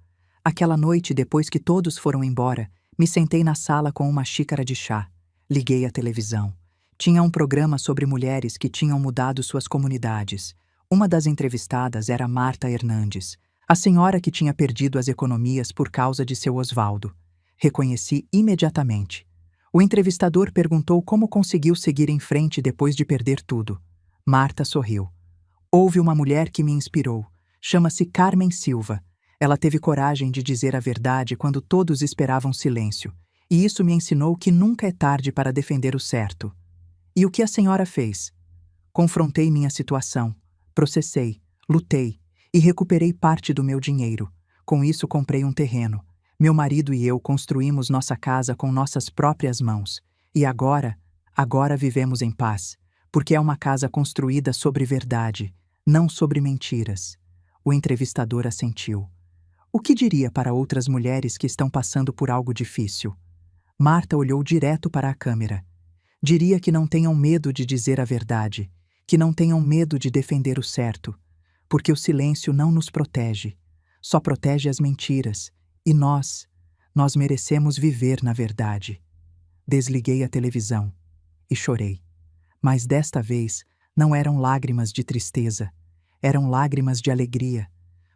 Aquela noite, depois que todos foram embora, me sentei na sala com uma xícara de chá. Liguei a televisão. Tinha um programa sobre mulheres que tinham mudado suas comunidades. Uma das entrevistadas era Marta Hernandes, a senhora que tinha perdido as economias por causa de seu Osvaldo. Reconheci imediatamente. O entrevistador perguntou como conseguiu seguir em frente depois de perder tudo. Marta sorriu. Houve uma mulher que me inspirou. Chama-se Carmen Silva. Ela teve coragem de dizer a verdade quando todos esperavam silêncio. E isso me ensinou que nunca é tarde para defender o certo. E o que a senhora fez? Confrontei minha situação. Processei, lutei e recuperei parte do meu dinheiro. Com isso comprei um terreno. Meu marido e eu construímos nossa casa com nossas próprias mãos. E agora vivemos em paz, porque é uma casa construída sobre verdade, não sobre mentiras. O entrevistador assentiu. O que diria para outras mulheres que estão passando por algo difícil? Marta olhou direto para a câmera. Diria que não tenham medo de dizer a verdade, que não tenham medo de defender o certo, porque o silêncio não nos protege, só protege as mentiras. E nós merecemos viver na verdade. Desliguei a televisão e chorei. Mas desta vez não eram lágrimas de tristeza, eram lágrimas de alegria,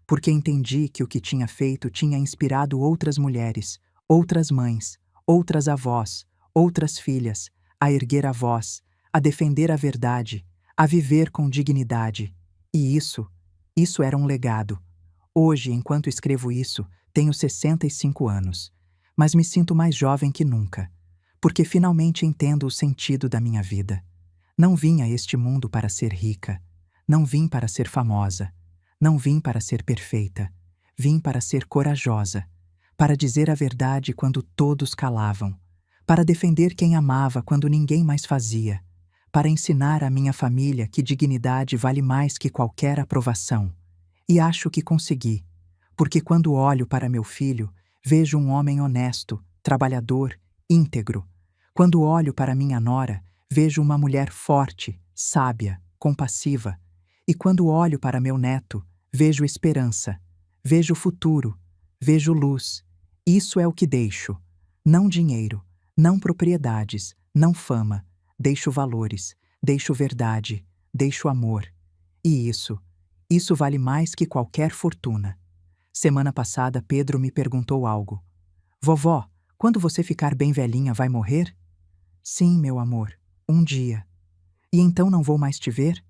porque entendi que o que tinha feito tinha inspirado outras mulheres, outras mães, outras avós, outras filhas, a erguer a voz, a defender a verdade, a viver com dignidade. E isso era um legado. Hoje, enquanto escrevo isso, tenho 65 anos, mas me sinto mais jovem que nunca, porque finalmente entendo o sentido da minha vida. Não vim a este mundo para ser rica, não vim para ser famosa, não vim para ser perfeita, vim para ser corajosa, para dizer a verdade quando todos calavam, para defender quem amava quando ninguém mais fazia, para ensinar à minha família que dignidade vale mais que qualquer aprovação. E acho que consegui. Porque quando olho para meu filho, vejo um homem honesto, trabalhador, íntegro. Quando olho para minha nora, vejo uma mulher forte, sábia, compassiva. E quando olho para meu neto, vejo esperança, vejo futuro, vejo luz. Isso é o que deixo. Não dinheiro, não propriedades, não fama. Deixo valores, deixo verdade, deixo amor. E isso vale mais que qualquer fortuna. Semana passada, Pedro me perguntou algo. Vovó, quando você ficar bem velhinha, vai morrer? Sim, meu amor, um dia. E então não vou mais te ver?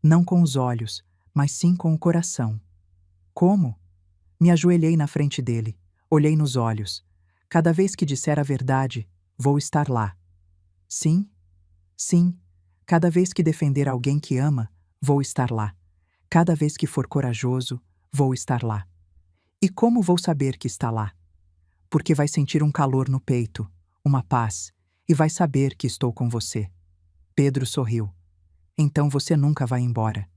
Não com os olhos, mas sim com o coração. Como? Me ajoelhei na frente dele, olhei nos olhos. Cada vez que disser a verdade, vou estar lá. Sim, sim, cada vez que defender alguém que ama, vou estar lá. Cada vez que for corajoso, vou estar lá. E como vou saber que está lá? Porque vai sentir um calor no peito, uma paz, e vai saber que estou com você. Pedro sorriu. Então você nunca vai embora.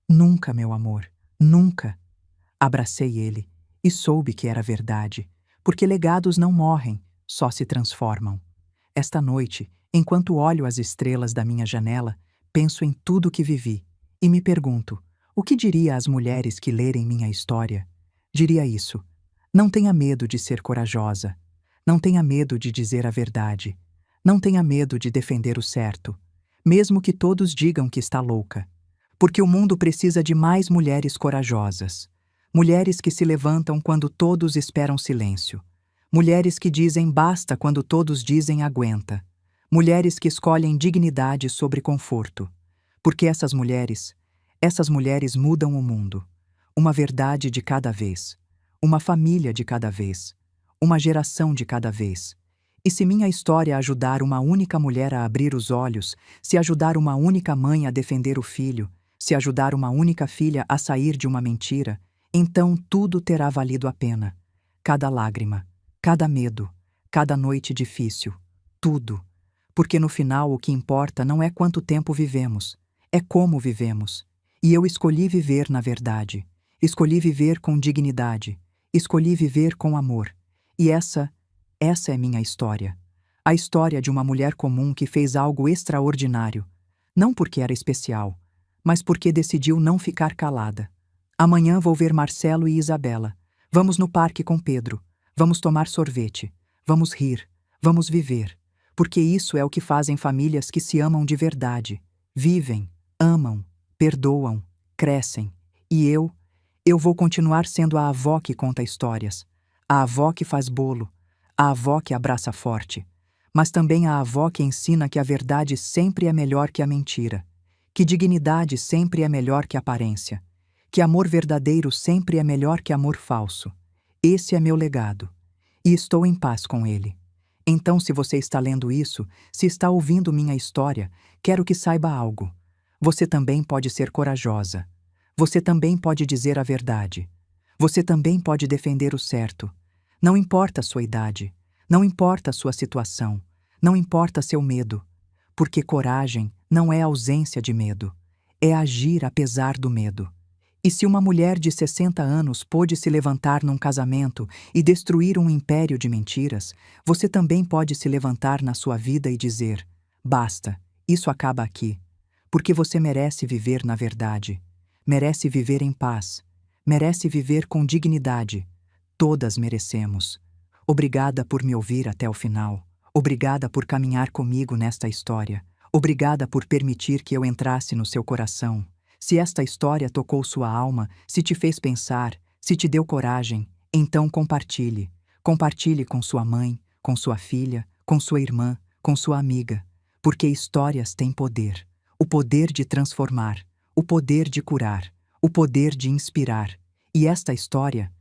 Nunca, meu amor, nunca. Abracei ele e soube que era verdade, porque legados não morrem, só se transformam. Esta noite, enquanto olho as estrelas da minha janela, penso em tudo que vivi e me pergunto, o que diria às mulheres que lerem minha história? Diria isso. Não tenha medo de ser corajosa. Não tenha medo de dizer a verdade. Não tenha medo de defender o certo, mesmo que todos digam que está louca. Porque o mundo precisa de mais mulheres corajosas. Mulheres que se levantam quando todos esperam silêncio. Mulheres que dizem basta quando todos dizem aguenta. Mulheres que escolhem dignidade sobre conforto. Porque essas mulheres mudam o mundo. Uma verdade de cada vez. Uma família de cada vez. Uma geração de cada vez. E se minha história ajudar uma única mulher a abrir os olhos, se ajudar uma única mãe a defender o filho, se ajudar uma única filha a sair de uma mentira, então tudo terá valido a pena. Cada lágrima, cada medo, cada noite difícil, tudo. Porque no final o que importa não é quanto tempo vivemos, é como vivemos. E eu escolhi viver na verdade, escolhi viver com dignidade, escolhi viver com amor. E essa é minha história. A história de uma mulher comum que fez algo extraordinário. Não porque era especial, mas porque decidiu não ficar calada. Amanhã vou ver Marcelo e Isabela. Vamos no parque com Pedro. Vamos tomar sorvete. Vamos rir. Vamos viver. Porque isso é o que fazem famílias que se amam de verdade. Vivem, amam, perdoam, crescem. E eu vou continuar sendo a avó que conta histórias. A avó que faz bolo. A avó que abraça forte. Mas também a avó que ensina que a verdade sempre é melhor que a mentira. Que dignidade sempre é melhor que aparência. Que amor verdadeiro sempre é melhor que amor falso. Esse é meu legado. E estou em paz com ele. Então, se você está lendo isso, se está ouvindo minha história, quero que saiba algo. Você também pode ser corajosa. Você também pode dizer a verdade. Você também pode defender o certo. Não importa a sua idade. Não importa a sua situação. Não importa seu medo. Porque coragem não é ausência de medo. É agir apesar do medo. E se uma mulher de 60 anos pôde se levantar num casamento e destruir um império de mentiras, você também pode se levantar na sua vida e dizer: basta, isso acaba aqui. Porque você merece viver na verdade. Merece viver em paz. Merece viver com dignidade. Todas merecemos. Obrigada por me ouvir até o final. Obrigada por caminhar comigo nesta história. Obrigada por permitir que eu entrasse no seu coração. Se esta história tocou sua alma, se te fez pensar, se te deu coragem, então compartilhe. Compartilhe com sua mãe, com sua filha, com sua irmã, com sua amiga. Porque histórias têm poder. O poder de transformar, o poder de curar, o poder de inspirar. E esta história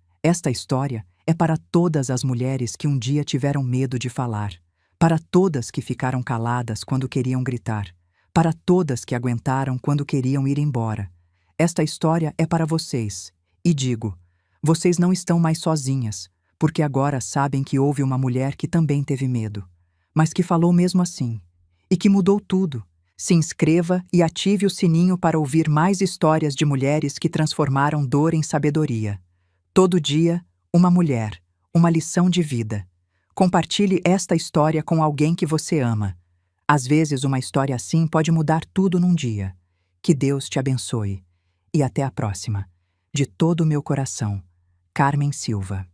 é para todas as mulheres que um dia tiveram medo de falar. Para todas que ficaram caladas quando queriam gritar. Para todas que aguentaram quando queriam ir embora. Esta história é para vocês. E digo, vocês não estão mais sozinhas, porque agora sabem que houve uma mulher que também teve medo, mas que falou mesmo assim, e que mudou tudo. Se inscreva e ative o sininho para ouvir mais histórias de mulheres que transformaram dor em sabedoria. Todo dia, uma mulher, uma lição de vida. Compartilhe esta história com alguém que você ama. Às vezes, uma história assim pode mudar tudo num dia. Que Deus te abençoe. E até a próxima. De todo o meu coração, Carmen Silva.